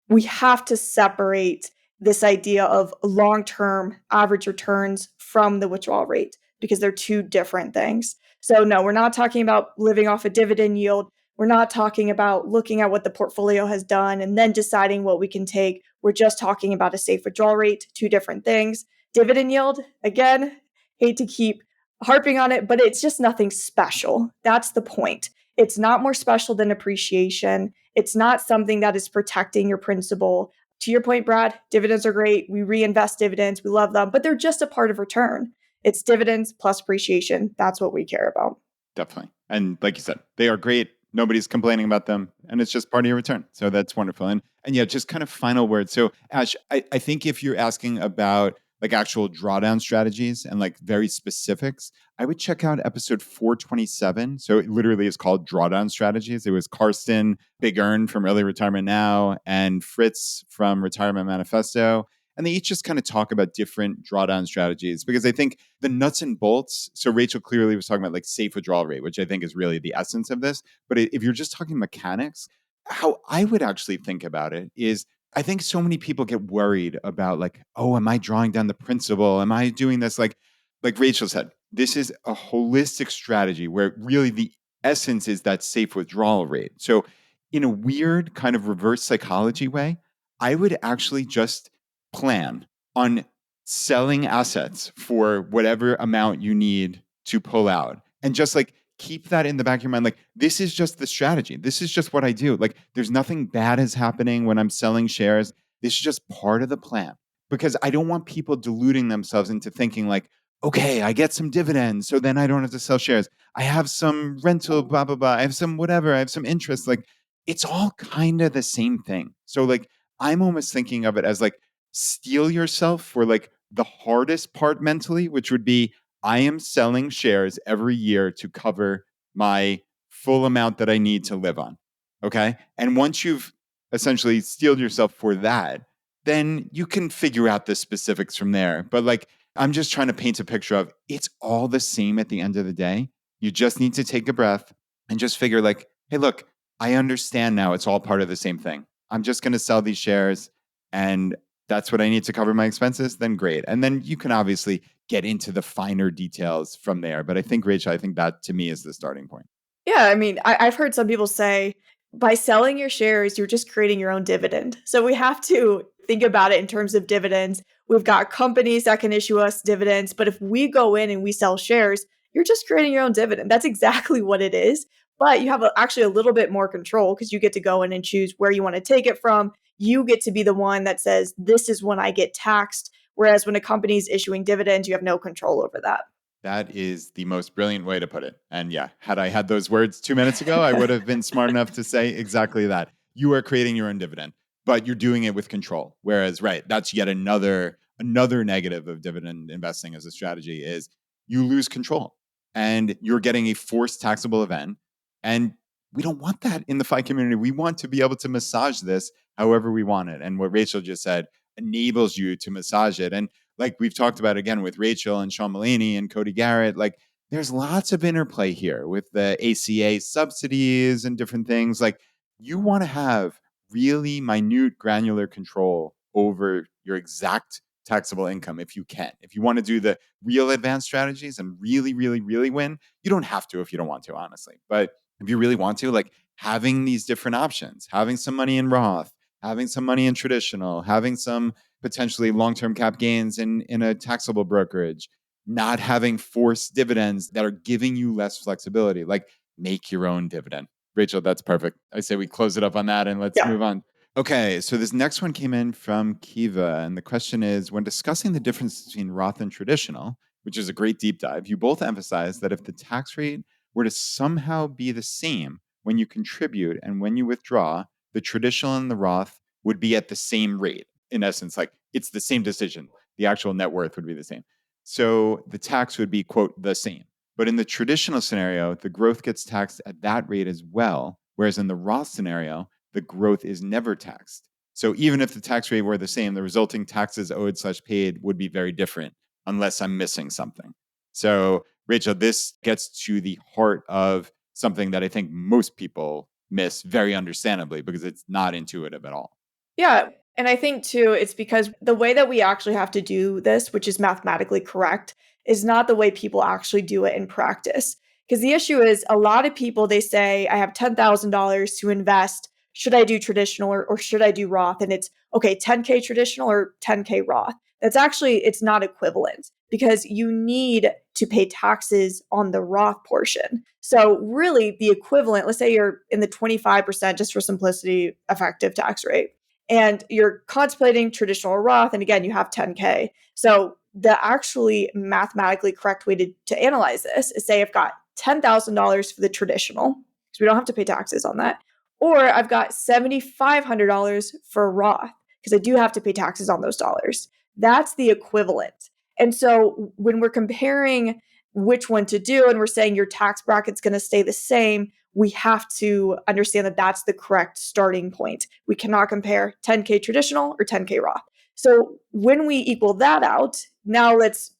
We have to separate this idea of long-term average returns from the withdrawal rate, because they're two different things. So no, we're not talking about living off a dividend yield. We're not talking about looking at what the portfolio has done and then deciding what we can take. We're just talking about a safe withdrawal rate, two different things. Dividend yield, again, hate to keep harping on it, but it's just nothing special. That's the point. It's not more special than appreciation. It's not something that is protecting your principal. To your point, Brad, dividends are great. We reinvest dividends. We love them, but they're just a part of return. It's dividends plus appreciation. That's what we care about. Definitely. And like you said, they are great. Nobody's complaining about them, and it's just part of your return. So that's wonderful. And yeah, just kind of final word. So Ash, I think if you're asking about like actual drawdown strategies and like very specifics, I would check out episode 427. So it literally is called Drawdown Strategies. It was Karsten Big Earn from Early Retirement Now and Fritz from Retirement Manifesto. And they each just kind of talk about different drawdown strategies, because I think the nuts and bolts. So Rachael clearly was talking about like safe withdrawal rate, which I think is really the essence of this. But if you're just talking mechanics, how I would actually think about it is, I think so many people get worried about like, oh, am I drawing down the principal? Am I doing this? Like Rachael said, this is a holistic strategy where really the essence is that safe withdrawal rate. So in a weird kind of reverse psychology way, I would actually just plan on selling assets for whatever amount you need to pull out, and just like keep that in the back of your mind. Like, this is just the strategy. This is just what I do. Like, there's nothing bad is happening when I'm selling shares. This is just part of the plan, because I don't want people deluding themselves into thinking like, okay, I get some dividends, so then I don't have to sell shares. I have some rental, blah, blah, blah. I have some whatever. I have some interest. Like, it's all kind of the same thing. So, like, I'm almost thinking of it as like steel yourself for like the hardest part mentally, which would be I am selling shares every year to cover my full amount that I need to live on. Okay. And once you've essentially steeled yourself for that, then you can figure out the specifics from there. But like, I'm just trying to paint a picture of it's all the same at the end of the day. You just need to take a breath and just figure, like, hey, look, I understand now it's all part of the same thing. I'm just going to sell these shares and that's what I need to cover my expenses. Then great. And then you can obviously get into the finer details from there. But I think, Rachel, I think that to me is the starting point. Yeah, I mean, I've heard some people say by selling your shares, you're just creating your own dividend. So we have to think about it in terms of dividends. We've got companies that can issue us dividends, but if we go in and we sell shares, you're just creating your own dividend. That's exactly what it is. But you have actually a little bit more control because you get to go in and choose where you want to take it from. You get to be the one that says, this is when I get taxed. Whereas when a company is issuing dividends, you have no control over that. That is the most brilliant way to put it. And yeah, had I had those words 2 minutes ago, I would have been smart enough to say exactly that. You are creating your own dividend, but you're doing it with control. Whereas, right, that's yet another negative of dividend investing as a strategy is you lose control and you're getting a forced taxable event. And we don't want that in the FI community. We want to be able to massage this however we want it. And what Rachel just said enables you to massage it. And like we've talked about again with Rachael and Sean Mullaney and Cody Garrett, like there's lots of interplay here with the ACA subsidies and different things. Like you want to have really minute granular control over your exact taxable income if you can. If you want to do the real advanced strategies and really, really, really win, you don't have to if you don't want to, honestly. But if you really want to, like having these different options, having some money in Roth, having some money in traditional, having some potentially long-term cap gains in a taxable brokerage, not having forced dividends that are giving you less flexibility. Like make your own dividend. Rachel, that's perfect. I say we close it up on that and let's Yeah. move on. Okay, so this next one came in from Kiva, and the question is when discussing the difference between Roth and traditional, which is a great deep dive, you both emphasize that if the tax rate were to somehow be the same when you contribute and when you withdraw, the traditional and the Roth would be at the same rate. In essence, like it's the same decision. The actual net worth would be the same. So the tax would be, quote, the same. But in the traditional scenario, the growth gets taxed at that rate as well. Whereas in the Roth scenario, the growth is never taxed. So even if the tax rate were the same, the resulting taxes owed / paid would be very different unless I'm missing something. So, Rachel, this gets to the heart of something that I think most people miss very understandably because it's not intuitive at all. Yeah. And I think too, it's because the way that we actually have to do this, which is mathematically correct, is not the way people actually do it in practice. Because the issue is a lot of people, they say, I have $10,000 to invest. Should I do traditional or should I do Roth? And it's okay, 10K traditional or 10K Roth. That's actually, it's not equivalent because you need to pay taxes on the Roth portion. So really the equivalent, let's say you're in the 25%, just for simplicity, effective tax rate and you're contemplating traditional or Roth, and again, you have 10K. So the actually mathematically correct way to analyze this is say I've got $10,000 for the traditional, because we don't have to pay taxes on that, or I've got $7,500 for Roth, because I do have to pay taxes on those dollars. That's the equivalent. And so when we're comparing which one to do, and we're saying your tax bracket's going to stay the same, we have to understand that that's the correct starting point. We cannot compare 10K traditional or 10K Roth. So when we equal that out, now let's,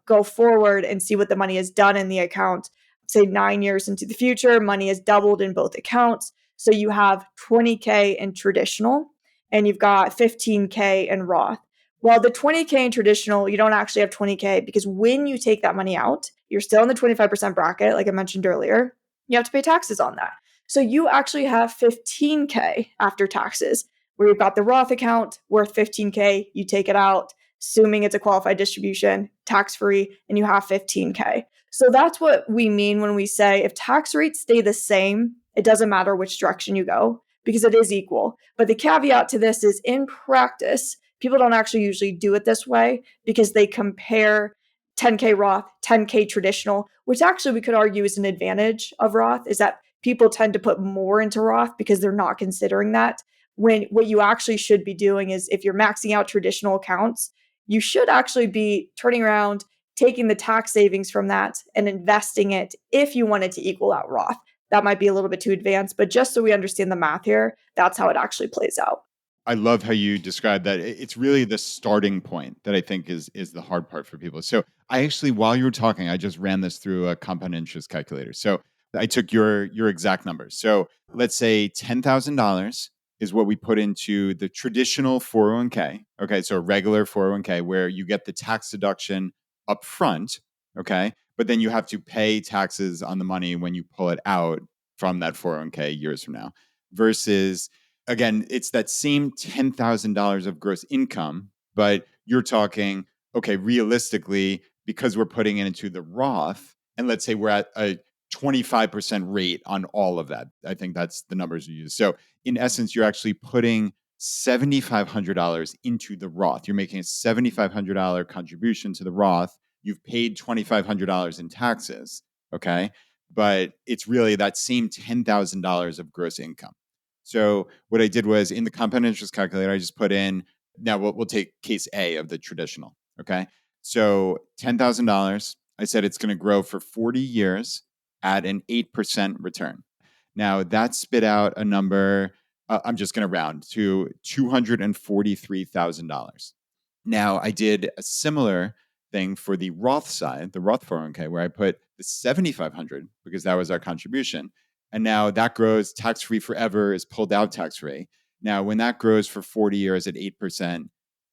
go forward and see what the money has done in the account. Say 9 years into the future, money has doubled in both accounts. So you have 20K in traditional and you've got 15K in Roth. Well, the 20K in traditional, you don't actually have 20K because when you take that money out, you're still in the 25% bracket, like I mentioned earlier. You have to pay taxes on that. So you actually have 15K after taxes, where you've got the Roth account worth 15K, you take it out, assuming it's a qualified distribution, tax free, and you have 15K. So that's what we mean when we say if tax rates stay the same, it doesn't matter which direction you go because it is equal. But the caveat to this is in practice, people don't actually usually do it this way because they compare 10K Roth, 10K traditional, which actually we could argue is an advantage of Roth, is that people tend to put more into Roth because they're not considering that. When what you actually should be doing is, if you're maxing out traditional accounts, you should actually be turning around, taking the tax savings from that and investing it if you wanted to equal out Roth. That might be a little bit too advanced, but just so we understand the math here, that's how it actually plays out. I love how you describe that. It's really the starting point that I think is the hard part for people. So I actually, while you were talking, I just ran this through a compound interest calculator. So I took your exact numbers. So let's say $10,000 is what we put into the traditional 401k. Okay, so a regular 401k where you get the tax deduction up front. Okay, but then you have to pay taxes on the money when you pull it out from that 401k years from now. Versus, again, it's that same $10,000 of gross income, but you're talking, okay, realistically, because we're putting it into the Roth, and let's say we're at a 25% rate on all of that. I think that's the numbers you use. So in essence, you're actually putting $7,500 into the Roth. You're making a $7,500 contribution to the Roth. You've paid $2,500 in taxes, okay? But it's really that same $10,000 of gross income. So what I did was, in the compound interest calculator, I just put in, now we'll take case A of the traditional, okay? So $10,000, I said it's going to grow for 40 years at an 8% return. Now that spit out a number, I'm just going to round to $243,000. Now I did a similar thing for the Roth side, the Roth 401k, where I put the 7,500 because that was our contribution. And now that grows tax-free forever, is pulled out tax-free. Now, when that grows for 40 years at 8%,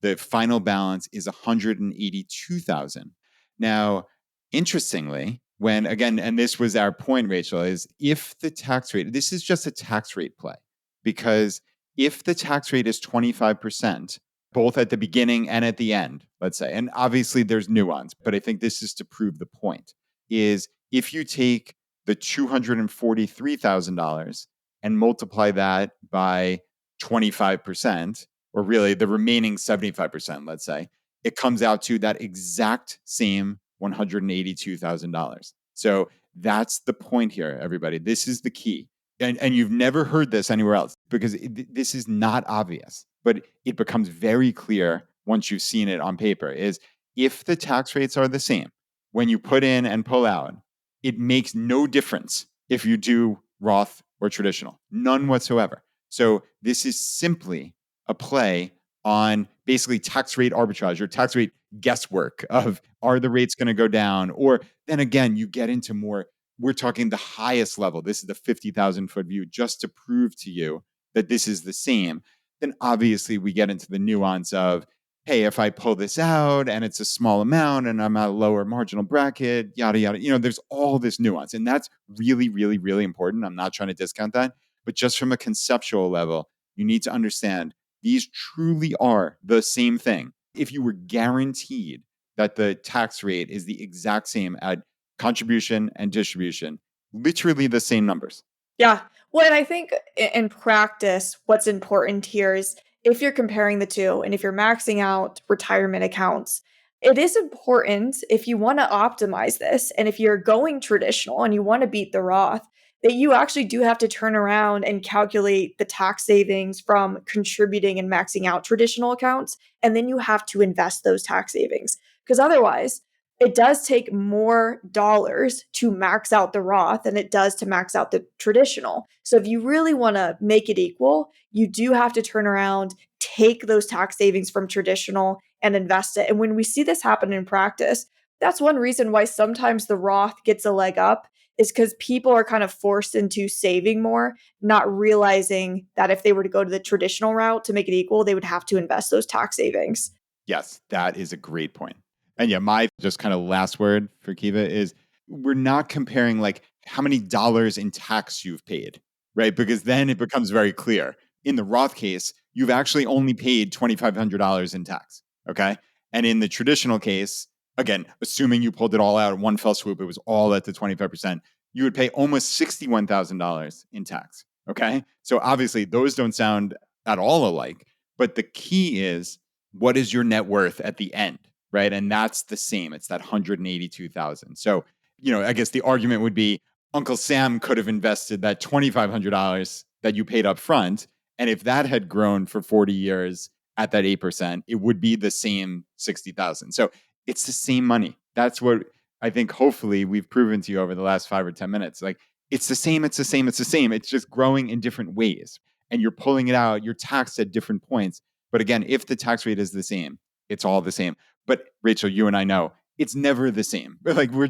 the final balance is 182,000. Now, interestingly, when, again, and this was our point, Rachael, is if the tax rate, this is just a tax rate play, because if the tax rate is 25%, both at the beginning and at the end, let's say, and obviously there's nuance, but I think this is to prove the point, is if you take the $243,000 and multiply that by 25%, or really the remaining 75%, let's say, it comes out to that exact same $182,000. So that's the point here, everybody. This is the key. And you've never heard this anywhere else, because this is not obvious, but it becomes very clear once you've seen it on paper, is if the tax rates are the same when you put in and pull out, it makes no difference if you do Roth or traditional, none whatsoever. So this is simply a play on basically tax rate arbitrage or tax rate guesswork of, are the rates going to go down? Or then again, you get into more, we're talking the highest level. This is the 50,000-foot view, just to prove to you that this is the same. Then obviously we get into the nuance of, hey, if I pull this out and it's a small amount and I'm at a lower marginal bracket, yada, yada, there's all this nuance. And that's really, really, really important. I'm not trying to discount that. But just from a conceptual level, you need to understand these truly are the same thing. If you were guaranteed that the tax rate is the exact same at contribution and distribution, literally the same numbers. Yeah. Well, and I think in practice, what's important here is, if you're comparing the two and if you're maxing out retirement accounts, it is important, if you want to optimize this and if you're going traditional and you want to beat the Roth, that you actually do have to turn around and calculate the tax savings from contributing and maxing out traditional accounts. And then you have to invest those tax savings, because otherwise, it does take more dollars to max out the Roth than it does to max out the traditional. So if you really want to make it equal, you do have to turn around, take those tax savings from traditional and invest it. And when we see this happen in practice, that's one reason why sometimes the Roth gets a leg up, is because people are kind of forced into saving more, not realizing that if they were to go to the traditional route to make it equal, they would have to invest those tax savings. Yes, that is a great point. And yeah, my just kind of last word for Kiva is, we're not comparing like how many dollars in tax you've paid, right? Because then it becomes very clear. In the Roth case, you've actually only paid $2,500 in tax, okay? And in the traditional case, again, assuming you pulled it all out in one fell swoop, it was all at the 25%, you would pay almost $61,000 in tax, okay? So obviously those don't sound at all alike, but the key is, what is your net worth at the end? right? And that's the same. It's that 182,000. So, I guess the argument would be Uncle Sam could have invested that $2,500 that you paid up front. And if that had grown for 40 years at that 8%, it would be the same 60,000. So it's the same money. That's what I think hopefully we've proven to you over the last 5 or 10 minutes. Like it's the same, it's the same, it's the same. It's just growing in different ways. And you're pulling it out, you're taxed at different points. But again, if the tax rate is the same, it's all the same. But Rachel, you and I know it's never the same. Like we're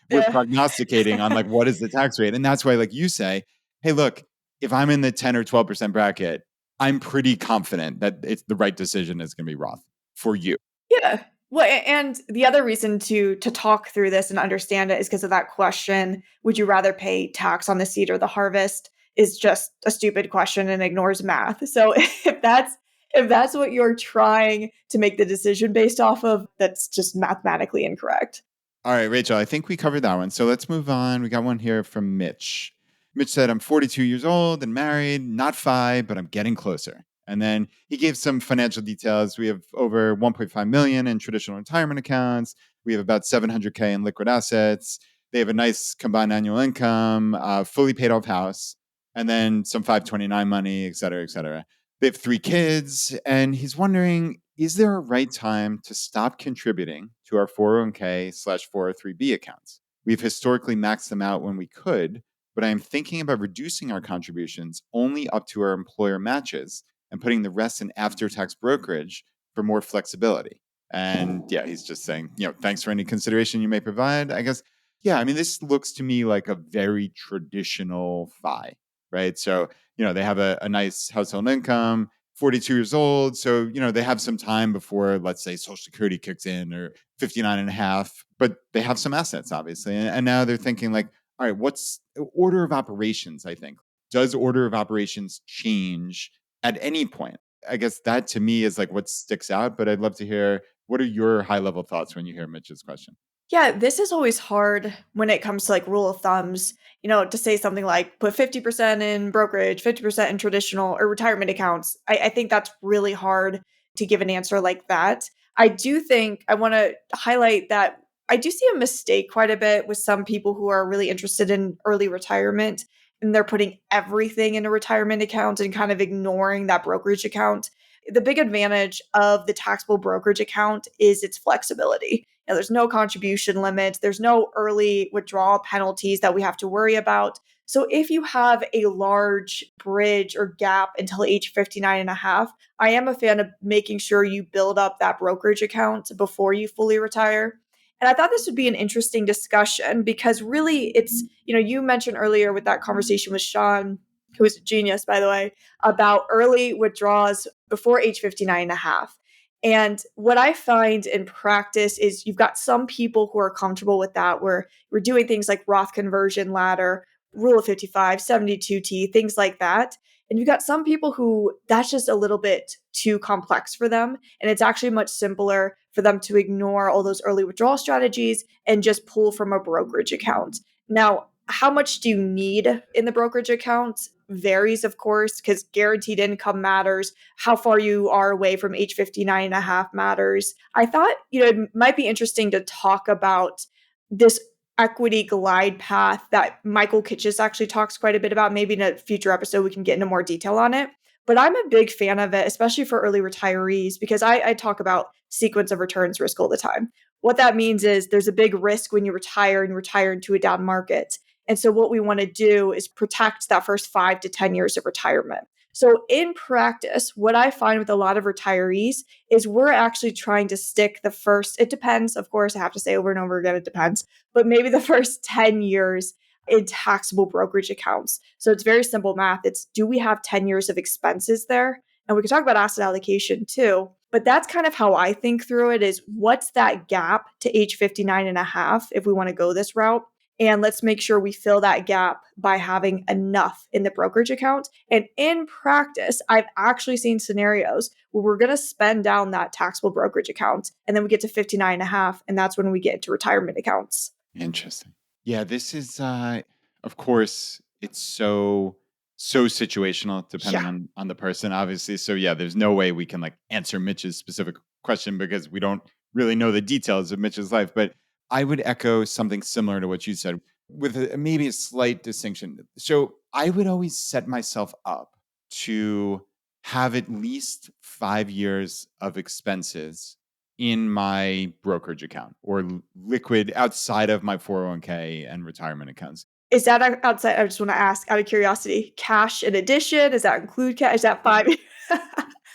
Yeah. prognosticating on like what is the tax rate. And that's why, like you say, hey, look, if I'm in the 10 or 12% bracket, I'm pretty confident that it's the right decision is going to be Roth for you. Yeah. Well, and the other reason to talk through this and understand it is because of that question, would you rather pay tax on the seed or the harvest, is just a stupid question and ignores math. So if that's what you're trying to make the decision based off of, that's just mathematically incorrect. All right, Rachel, I think we covered that one. So let's move on. We got one here from Mitch. Mitch said, I'm 42 years old and married, not FI, but I'm getting closer. And then he gave some financial details. We have over 1.5 million in traditional retirement accounts. We have about 700K in liquid assets. They have a nice combined annual income, fully paid off house, and then some 529 money, et cetera, et cetera. They have 3 kids, and he's wondering, is there a right time to stop contributing to our 401k/403b accounts? We've historically maxed them out when we could, but I am thinking about reducing our contributions only up to our employer matches and putting the rest in after-tax brokerage for more flexibility. And yeah, he's just saying, thanks for any consideration you may provide. I guess, yeah, I mean, this looks to me like a very traditional FI, right? So, they have a nice household income, 42 years old. So, they have some time before, let's say, Social Security kicks in or 59 and a half, but they have some assets, obviously. And now they're thinking like, all right, what's order of operations, I think? Does order of operations change at any point? I guess that to me is like what sticks out, but I'd love to hear what are your high level thoughts when you hear Mitch's question? Yeah, this is always hard when it comes to like rule of thumbs, to say something like put 50% in brokerage, 50% in traditional or retirement accounts. I think that's really hard to give an answer like that. I do think I want to highlight that I do see a mistake quite a bit with some people who are really interested in early retirement and they're putting everything in a retirement account and kind of ignoring that brokerage account. The big advantage of the taxable brokerage account is its flexibility. There's no contribution limit. There's no early withdrawal penalties that we have to worry about. So if you have a large bridge or gap until age 59 and a half, I am a fan of making sure you build up that brokerage account before you fully retire. And I thought this would be an interesting discussion because really it's, you mentioned earlier with that conversation with Sean, who is a genius, by the way, about early withdrawals before age 59 and a half. And what I find in practice is you've got some people who are comfortable with that, where we're doing things like Roth conversion ladder, rule of 55, 72T, things like that. And you've got some people who that's just a little bit too complex for them. And it's actually much simpler for them to ignore all those early withdrawal strategies and just pull from a brokerage account. Now, how much do you need in the brokerage account varies, of course, because guaranteed income matters. How far you are away from age 59 and a half matters. I thought, it might be interesting to talk about this equity glide path that Michael Kitches actually talks quite a bit about. Maybe in a future episode, we can get into more detail on it. But I'm a big fan of it, especially for early retirees, because I talk about sequence of returns risk all the time. What that means is there's a big risk when you retire and retire into a down market. And so what we want to do is protect that first 5 to 10 years of retirement. So in practice, what I find with a lot of retirees is we're actually trying to stick the first, it depends, of course, I have to say over and over again, it depends, but maybe the first 10 years in taxable brokerage accounts. So it's very simple math. It's do we have 10 years of expenses there? And we can talk about asset allocation too. But that's kind of how I think through it is what's that gap to age 59 and a half if we want to go this route? And let's make sure we fill that gap by having enough in the brokerage account. And in practice, I've actually seen scenarios where we're going to spend down that taxable brokerage account. And then we get to 59 and a half. And that's when we get into retirement accounts. Interesting. Yeah, this is of course it's so situational depending Yeah. on the person, obviously. So yeah, there's no way we can like answer Mitch's specific question because we don't really know the details of Mitch's life, but I would echo something similar to what you said with maybe a slight distinction. So I would always set myself up to have at least 5 years of expenses in my brokerage account or liquid outside of my 401k and retirement accounts. Is that outside? I just want to ask out of curiosity, cash in addition? Does that include cash? Is that 5?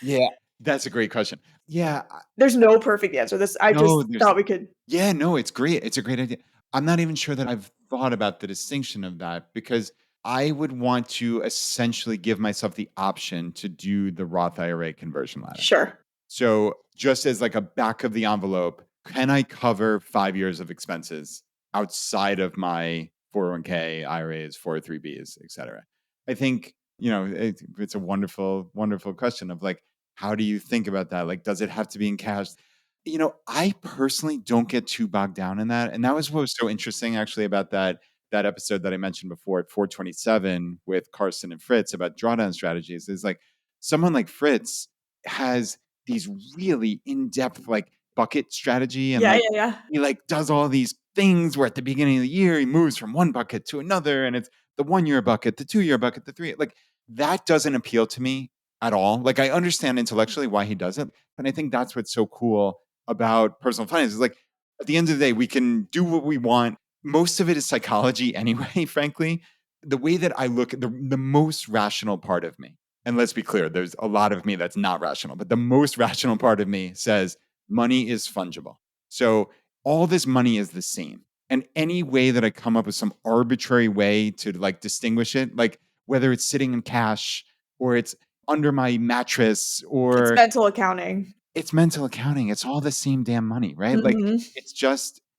Yeah, that's a great question. Yeah, There's no perfect answer. I no, just there's thought we could. yeah, no, it's great. It's a great idea. I'm not even sure that I've thought about the distinction of that because I would want to essentially give myself the option to do the Roth IRA conversion ladder. Sure. So just as like a back of the envelope, can I cover 5 years of expenses outside of my 401k, IRAs, 403bs, et cetera? I think, it's a wonderful, wonderful question of like, how do you think about that? Like, does it have to be in cash? I personally don't get too bogged down in that. And that was what was so interesting actually about that episode that I mentioned before at 427 with Carson and Fritz about drawdown strategies is like someone like Fritz has these really in-depth like bucket strategy and Yeah, like yeah, yeah. he like does all these things where at the beginning of the year he moves from one bucket to another and it's the 1 year bucket, the 2 year bucket, the three like that doesn't appeal to me at all. Like I understand intellectually why he does it, but I think that's what's so cool about personal finance is like at the end of the day we can do what we want. Most of it is psychology anyway, frankly. The way that I look at the most rational part of me, and let's be clear, there's a lot of me that's not rational, but the most rational part of me says money is fungible. So all this money is the same. And any way that I come up with some arbitrary way to like distinguish it, like whether it's sitting in cash or it's under my mattress It's or mental accounting. it's mental accounting. It's all the same damn money, right? Like Mhm.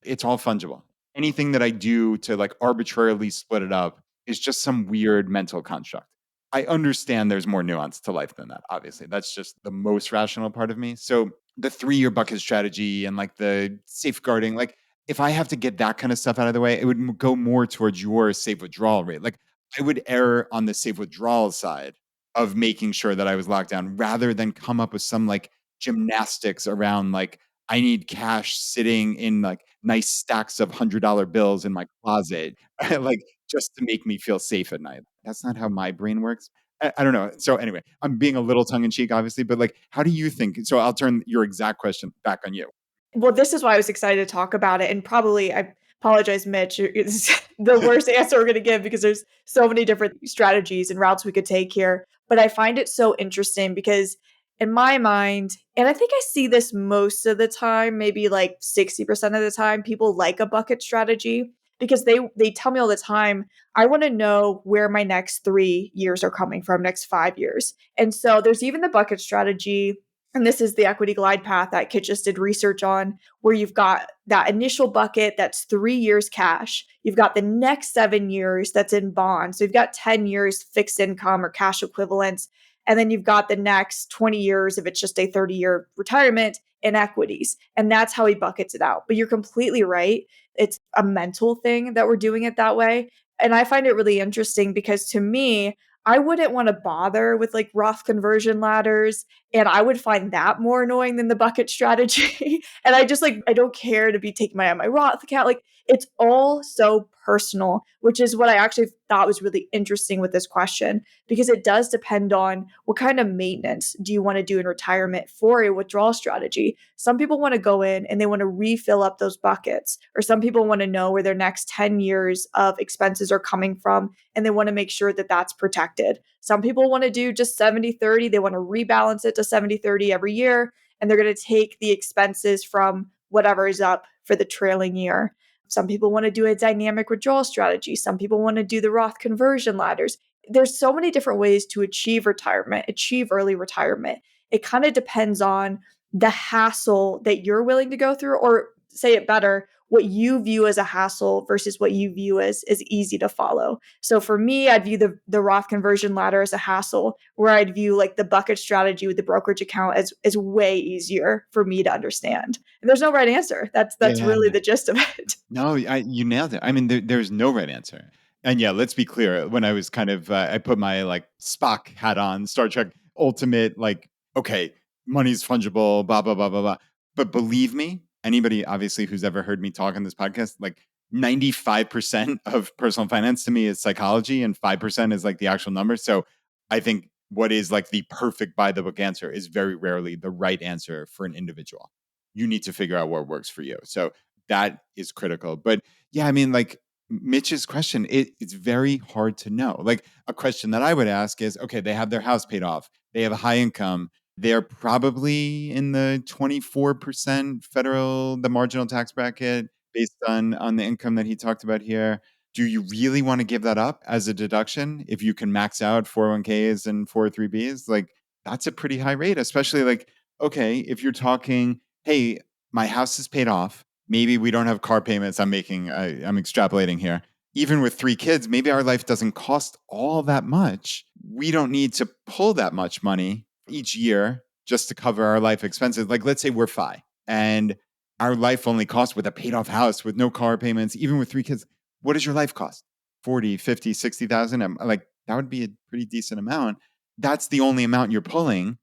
it's all fungible. Anything that I do to like arbitrarily split it up is just some weird mental construct. I understand there's more nuance to life than that, obviously. That's just the most rational part of me. So the 3 year bucket strategy and like the safeguarding, like if I have to get that kind of stuff out of the way, it would go more towards your safe withdrawal rate. Like I would err on the safe withdrawal side of making sure that I was locked down rather than come up with some like gymnastics around like I need cash sitting in like nice stacks of $100 bills in my closet, like just to make me feel safe at night. That's not how my brain works. I don't know. So anyway, I'm being a little tongue in cheek, obviously, but like, how do you think? So I'll turn your exact question back on you. Well, this is why I was excited to talk about it, and probably I apologize, Mitch, it's the worst answer we're gonna give because there's so many different strategies and routes we could take here, but I find it so interesting because in my mind and I think I see this most of the time, maybe like 60% of the time, people like a bucket strategy because they tell me all the time, "I wanna know where my next 3 years are coming from, next 5 years." And so there's even the bucket strategy and this is the equity glide path that Kit just did research on, where you've got that initial bucket that's 3 years cash. You've got the next 7 years that's in bonds. So you've got 10 years fixed income or cash equivalents. And then you've got the next 20 years, if it's just a 30-year retirement, in equities. And that's how he buckets it out. But you're completely right. It's a mental thing that we're doing it that way. And I find it really interesting because to me, I wouldn't want to bother with like Roth conversion ladders and I would find that more annoying than the bucket strategy. And I just like, I don't care to be taking my Roth account. Like it's all so personal, which is what I actually thought was really interesting with this question, because it does depend on what kind of maintenance do you want to do in retirement for a withdrawal strategy. Some people want to go in and they want to refill up those buckets, or some people want to know where their next 10 years of expenses are coming from and they want to make sure that that's protected. Some people want to do just 70/30. They want to rebalance it to 70/30 every year, and they're going to take the expenses from whatever is up for the trailing year. Some people want to do a dynamic withdrawal strategy. Some people want to do the Roth conversion ladders. There's so many different ways to achieve retirement, achieve early retirement. It kind of depends on the hassle that you're willing to go through, or say it better, what you view as a hassle versus what you view as easy to follow. So for me, I'd view the Roth conversion ladder as a hassle, where I'd view like the bucket strategy with the brokerage account as way easier for me to understand. And there's no right answer. That's Yeah. really the gist of it. No, you nailed it. I mean, there's no right answer. And yeah, let's be clear. When I was kind of, I put my like Spock hat on, Star Trek Ultimate, like, okay, money's fungible, blah, blah, blah, blah, blah. But believe me, anybody obviously who's ever heard me talk on this podcast, like 95% of personal finance to me is psychology and 5% is like the actual number. So I think what is like the perfect by the book answer is very rarely the right answer for an individual. You need to figure out what works for you. So that is critical. But yeah, I mean, like Mitch's question, it's very hard to know. Like a question that I would ask is, okay, they have their house paid off, they have a high income, they're probably in the 24% federal, the marginal tax bracket based on the income that he talked about here. Do you really want to give that up as a deduction if you can max out 401ks and 403bs? Like that's a pretty high rate, especially like, okay, if you're talking, hey, my house is paid off. Maybe we don't have car payments. I'm extrapolating here. Even with 3 kids, maybe our life doesn't cost all that much. We don't need to pull that much money each year just to cover our life expenses. Like, let's say we're FI and our life only costs with a paid off house, with no car payments, even with 3 kids. What does your life cost? 40, 50, 60,000. I'm like, that would be a pretty decent amount. That's the only amount you're pulling.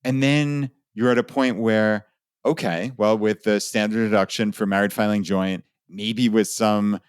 And then you're at a point where, okay, well, with the standard deduction for married filing joint, maybe with some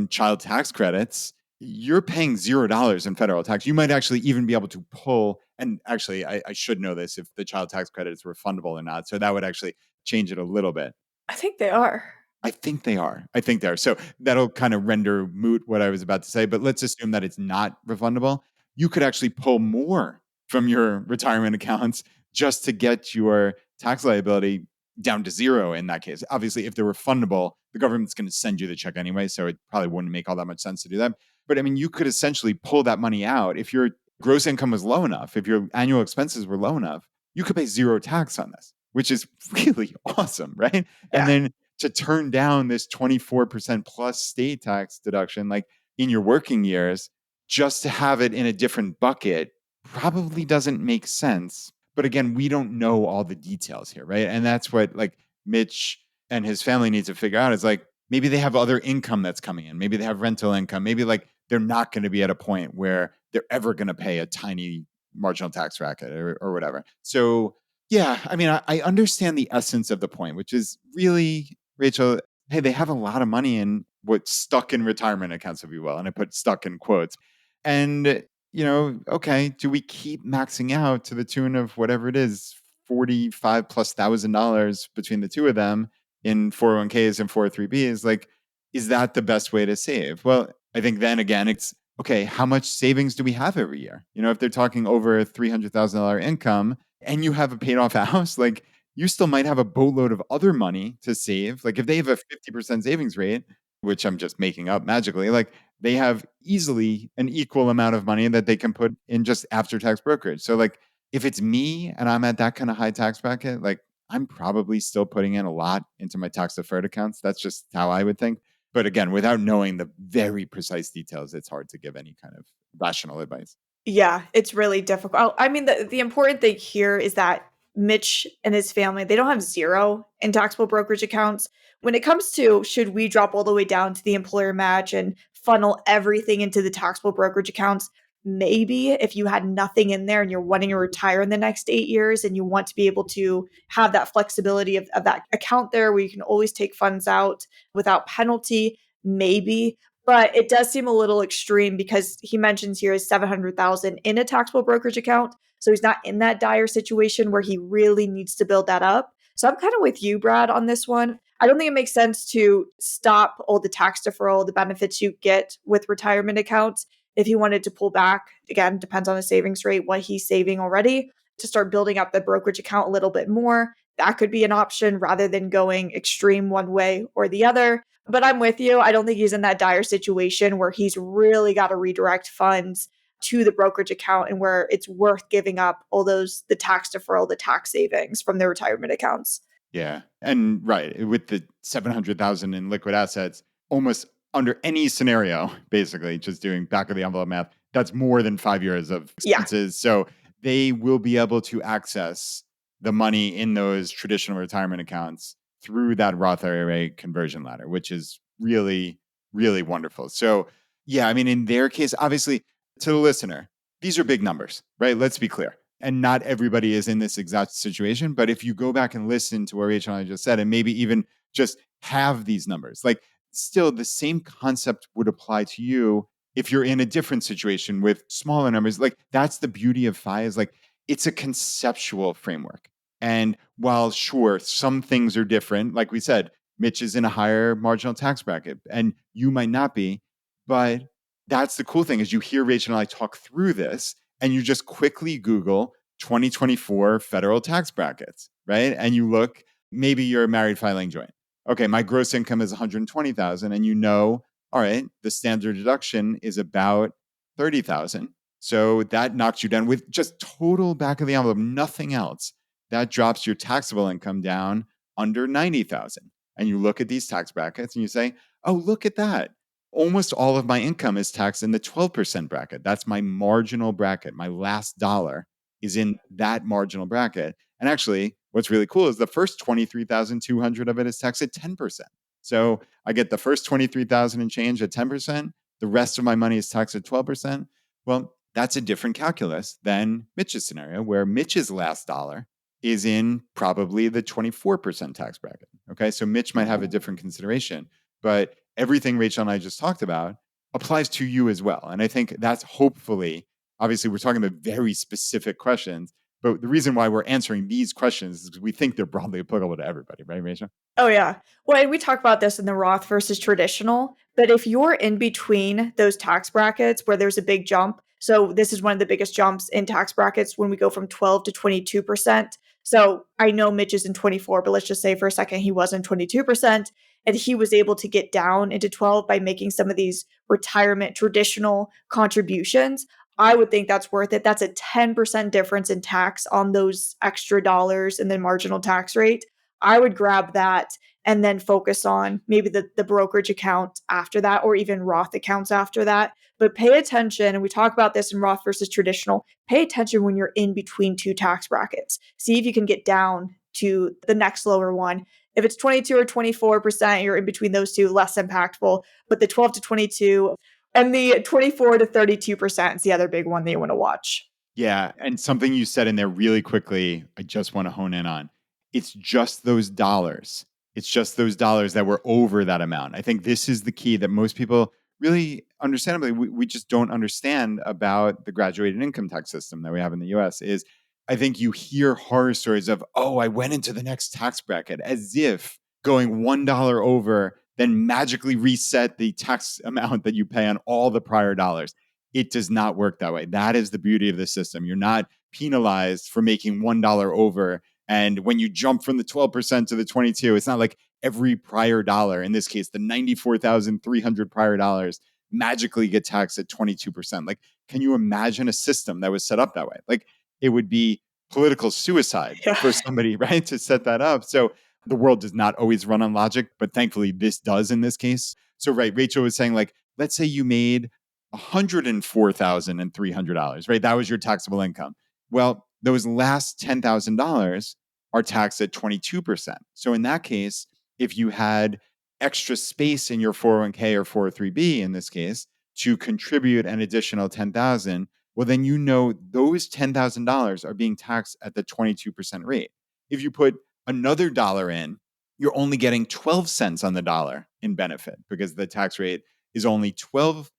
child tax credits, you're paying $0 in federal tax. You might actually even be able to pull, and actually, I should know this if the child tax credits were refundable or not. So that would actually change it a little bit. I think they are. I think they are. So that'll kind of render moot what I was about to say, but let's assume that it's not refundable. You could actually pull more from your retirement accounts just to get your tax liability down to zero in that case. Obviously, if they're refundable, the government's going to send you the check anyway, so it probably wouldn't make all that much sense to do that. But I mean, you could essentially pull that money out if your gross income was low enough, if your annual expenses were low enough, you could pay zero tax on this, which is really awesome, right? And Yeah. then to turn down this 24% plus state tax deduction, like in your working years, just to have it in a different bucket probably doesn't make sense. But again, we don't know all the details here, right? And that's what like Mitch and his family need to figure out is like maybe they have other income that's coming in. Maybe they have rental income. Maybe like they're not going to be at a point where they're ever going to pay a tiny marginal tax bracket or whatever. So yeah, I mean, I understand the essence of the point, which is really, Rachael, hey, they have a lot of money in what's stuck in retirement accounts, if you will. And I put stuck in quotes. And, okay, do we keep maxing out to the tune of whatever it is, 45 plus $1,000 between the two of them in 401ks and 403bs? Like, is that the best way to save? Well, I think then again, it's okay, how much savings do we have every year? If they're talking over a $300,000 income and you have a paid off house, like you still might have a boatload of other money to save. Like if they have a 50% savings rate, which I'm just making up magically, like they have easily an equal amount of money that they can put in just after tax brokerage. So like if it's me and I'm at that kind of high tax bracket, like I'm probably still putting in a lot into my tax deferred accounts. That's just how I would think. But again, without knowing the very precise details, it's hard to give any kind of rational advice. Yeah, it's really difficult. I mean, the important thing here is that Mitch and his family, they don't have zero in taxable brokerage accounts. When it comes to should we drop all the way down to the employer match and funnel everything into the taxable brokerage accounts, maybe if you had nothing in there and you're wanting to retire in the next 8 years and you want to be able to have that flexibility of that account there where you can always take funds out without penalty, maybe. But it does seem a little extreme because he mentions here is 700,000 in a taxable brokerage account. So he's not in that dire situation where he really needs to build that up. So I'm kind of with you, Brad, on this one. I don't think it makes sense to stop all the tax deferral, the benefits you get with retirement accounts. If he wanted to pull back, again, depends on the savings rate, what he's saving already, to start building up the brokerage account a little bit more. That could be an option rather than going extreme one way or the other. But I'm with you. I don't think he's in that dire situation where he's really got to redirect funds to the brokerage account and where it's worth giving up all the tax deferral, the tax savings from the retirement accounts. Yeah. And right, with the 700,000 in liquid assets, almost under any scenario, basically just doing back of the envelope math, that's more than 5 years of Yeah. expenses. So they will be able to access the money in those traditional retirement accounts through that Roth IRA conversion ladder, which is really, really wonderful. So, yeah, I mean, in their case, obviously, to the listener, these are big numbers, right? Let's be clear. And not everybody is in this exact situation. But if you go back and listen to what Rachel and I just said, and maybe even just have these numbers, like still the same concept would apply to you if you're in a different situation with smaller numbers. Like that's the beauty of FI is like it's a conceptual framework. And while sure, some things are different, like we said, Mitch is in a higher marginal tax bracket and you might not be, but that's the cool thing is you hear Rachel and I talk through this and you just quickly Google 2024 federal tax brackets, right? And you look, maybe you're a married filing joint. Okay, my gross income is 120,000 and you know, all right, the standard deduction is about 30,000. So that knocks you down with just total back of the envelope, nothing else. That drops your taxable income down under 90,000. And you look at these tax brackets and you say, "Oh, look at that. Almost all of my income is taxed in the 12% bracket. That's my marginal bracket. My last dollar is in that marginal bracket." And actually, what's really cool is the first 23,200 of it is taxed at 10%. So I get the first 23,000 and change at 10%. The rest of my money is taxed at 12%. Well, that's a different calculus than Mitch's scenario, where Mitch's last dollar is in probably the 24% tax bracket. Okay. So Mitch might have a different consideration, but everything Rachel and I just talked about applies to you as well. And I think that's hopefully, obviously, we're talking about very specific questions, but the reason why we're answering these questions is because we think they're broadly applicable to everybody, right, Rachel? Oh, yeah. Well, and we talk about this in the Roth versus traditional, but if you're in between those tax brackets where there's a big jump, so this is one of the biggest jumps in tax brackets when we go from 12 to 22%. So I know Mitch is in 24, but let's just say for a second he was in 22%, and he was able to get down into 12 by making some of these retirement traditional contributions. I would think that's worth it. That's a 10% difference in tax on those extra dollars in the marginal tax rate. I would grab that and then focus on maybe the brokerage account after that, or even Roth accounts after that. But pay attention, and we talk about this in Roth versus traditional, pay attention when you're in between two tax brackets. See if you can get down to the next lower one. If it's 22 or 24%, you're in between those two, less impactful. But the 12 to 22 and the 24 to 32% is the other big one that you want to watch. Yeah. And something you said in there really quickly, I just want to hone in on. It's just those dollars. It's just those dollars that were over that amount. I think this is the key that most people really understandably, we just don't understand about the graduated income tax system that we have in the US is I think you hear horror stories of, oh, I went into the next tax bracket as if going $1 over then magically reset the tax amount that you pay on all the prior dollars. It does not work that way. That is the beauty of the system. You're not penalized for making $1 over. And when you jump from the 12% to the 22, it's not like every prior dollar, in this case, the 94,300 prior dollars magically get taxed at 22%. Like, can you imagine a system that was set up that way? Like, it would be political suicide for somebody, right, to set that up. So the world does not always run on logic, but thankfully this does in this case. So, right, Rachel was saying, like, let's say you made $104,300, right? That was your taxable income. Well, those last $10,000 are taxed at 22%. So in that case, if you had extra space in your 401k or 403b in this case to contribute an additional 10,000, well then you know those $10,000 are being taxed at the 22% rate. If you put another dollar in, you're only getting 12 cents on the dollar in benefit because the tax rate is only 12%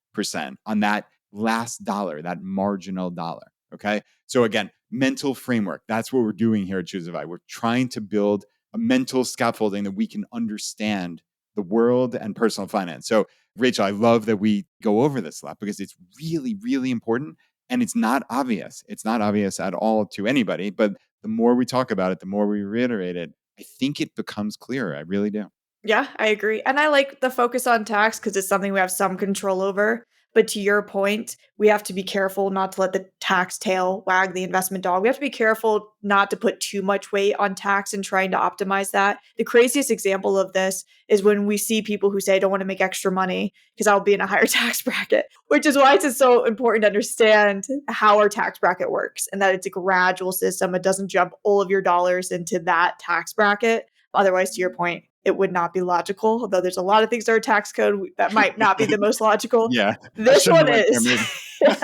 on that last dollar, that marginal dollar. Okay. So again, mental framework. That's what we're doing here at ChooseFI. We're trying to build a mental scaffolding that we can understand the world and personal finance. So Rachel, I love that we go over this a lot because it's really, really important. And it's not obvious. It's not obvious at all to anybody. But the more we talk about it, the more we reiterate it, I think it becomes clearer. I really do. Yeah, I agree. And I like the focus on tax because it's something we have some control over. But to your point, we have to be careful not to let the tax tail wag the investment dog. We have to be careful not to put too much weight on tax and trying to optimize that. The craziest example of this is when we see people who say, I don't want to make extra money because I'll be in a higher tax bracket, which is why it's so important to understand how our tax bracket works and that it's a gradual system. It doesn't jump all of your dollars into that tax bracket. Otherwise, to your point, it would not be logical, although there's a lot of things in our tax code that might not be the most logical. Yeah, I This shouldn't one have went there is. maybe.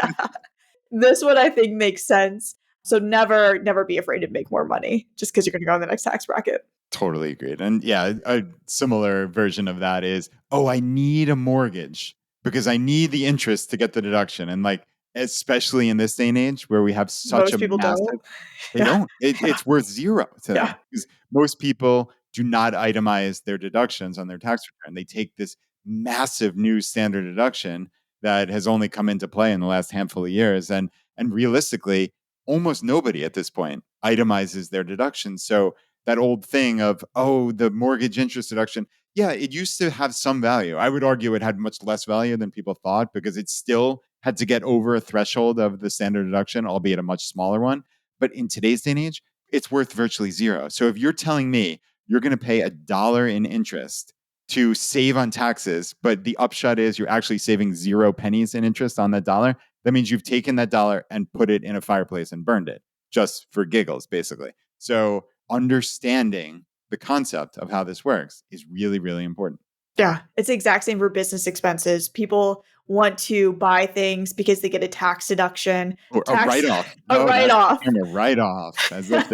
This one I think makes sense. So never be afraid to make more money just because you're going to go in the next tax bracket. Totally agreed. And yeah, a similar version of that is, oh, I need a mortgage because I need the interest to get the deduction. And like, especially in this day and age where we have such a Most people massive, don't. they Yeah. don't. Yeah. It's worth zero to Yeah. them because most people do not itemize their deductions on their tax return. They take this massive new standard deduction that has only come into play in the last handful of years. And realistically, almost nobody at this point itemizes their deductions. So that old thing of, oh, the mortgage interest deduction, yeah, it used to have some value. I would argue it had much less value than people thought because it still had to get over a threshold of the standard deduction, albeit a much smaller one. But in today's day and age, it's worth virtually zero. So if you're telling me you're going to pay $1 in interest to save on taxes, but the upshot is you're actually saving 0 pennies in interest on that dollar, that means you've taken that dollar and put it in a fireplace and burned it just for giggles, basically. So understanding the concept of how this works is really, really important. Yeah, it's the exact same for business expenses. People want to buy things because they get a tax deduction, Or a tax write-off. a No, that's the write-off. term, a write-off, as if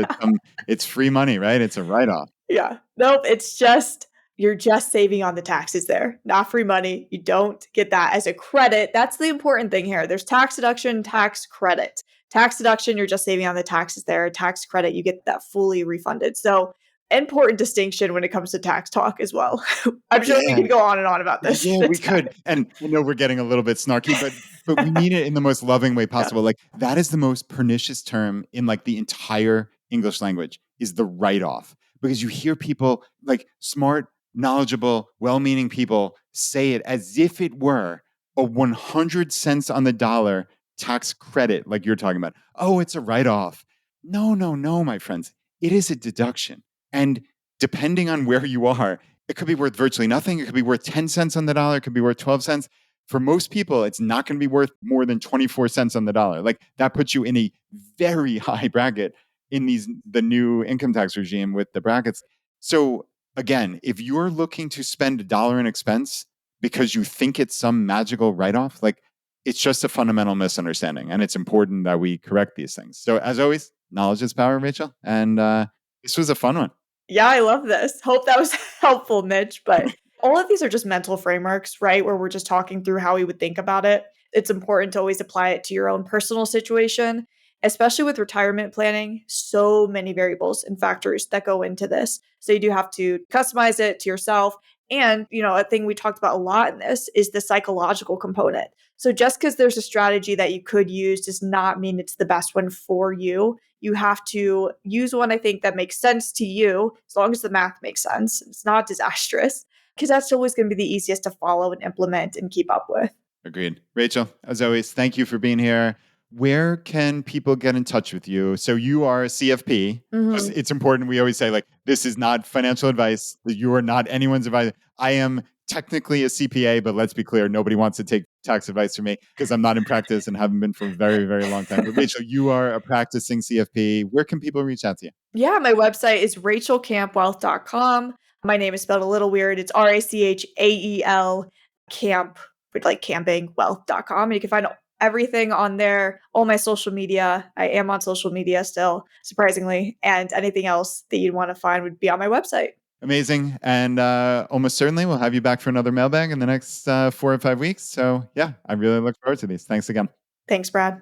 it's free money, right? It's a write-off. Yeah. Nope, it's just you're just saving on the taxes there, not free money. You don't get that as a credit. That's the important thing here. There's tax deduction, tax credit. Tax deduction, you're just saving on the taxes there. Tax credit, you get that fully refunded. So, important distinction when it comes to tax talk as well. I'm sure we Yeah. could go on and on about this. Yeah, we could. And I know we're getting a little bit snarky, but we mean it in the most loving way Yeah. possible. Like that is the most pernicious term in like the entire English language is the write-off. Because you hear people like smart, knowledgeable, well-meaning people say it as if it were a 100 cents on the dollar tax credit, like you're talking about. Oh, it's a write-off. No, no, no, my friends. It is a deduction. And depending on where you are, it could be worth virtually nothing. It could be worth 10 cents on the dollar. It could be worth 12 cents. For most people, it's not going to be worth more than 24 cents on the dollar. Like that puts you in a very high bracket in the new income tax regime with the brackets. So again, if you're looking to spend $1 in expense because you think it's some magical write-off, like it's just a fundamental misunderstanding. And it's important that we correct these things. So as always, knowledge is power, Rachel. And this was a fun one. Yeah, I love this. Hope that was helpful, Mitch. But all of these are just mental frameworks, right? Where we're just talking through how we would think about it. It's important to always apply it to your own personal situation, especially with retirement planning. So many variables and factors that go into this. So you do have to customize it to yourself. And, a thing we talked about a lot in this is the psychological component. So just because there's a strategy that you could use does not mean it's the best one for you. You have to use one, I think, that makes sense to you, as long as the math makes sense. It's not disastrous, because that's always going to be the easiest to follow and implement and keep up with. Agreed. Rachel, as always, thank you for being here. Where can people get in touch with you? So you are a CFP. Mhm. It's important. We always say, like, this is not financial advice. You are not anyone's advice. I am technically a CPA, but let's be clear, nobody wants to take tax advice from me because I'm not in practice and haven't been for a very, very long time. But Rachel, you are a practicing CFP. Where can people reach out to you? Yeah, my website is rachaelcampwealth.com. My name is spelled a little weird. It's Rachael camp, with like camping wealth.com. And you can find everything on there, all my social media. I am on social media still, surprisingly. And anything else that you'd want to find would be on my website. Amazing. And almost certainly we'll have you back for another mailbag in the next 4 or 5 weeks. So yeah, I really look forward to these. Thanks again. Thanks, Brad.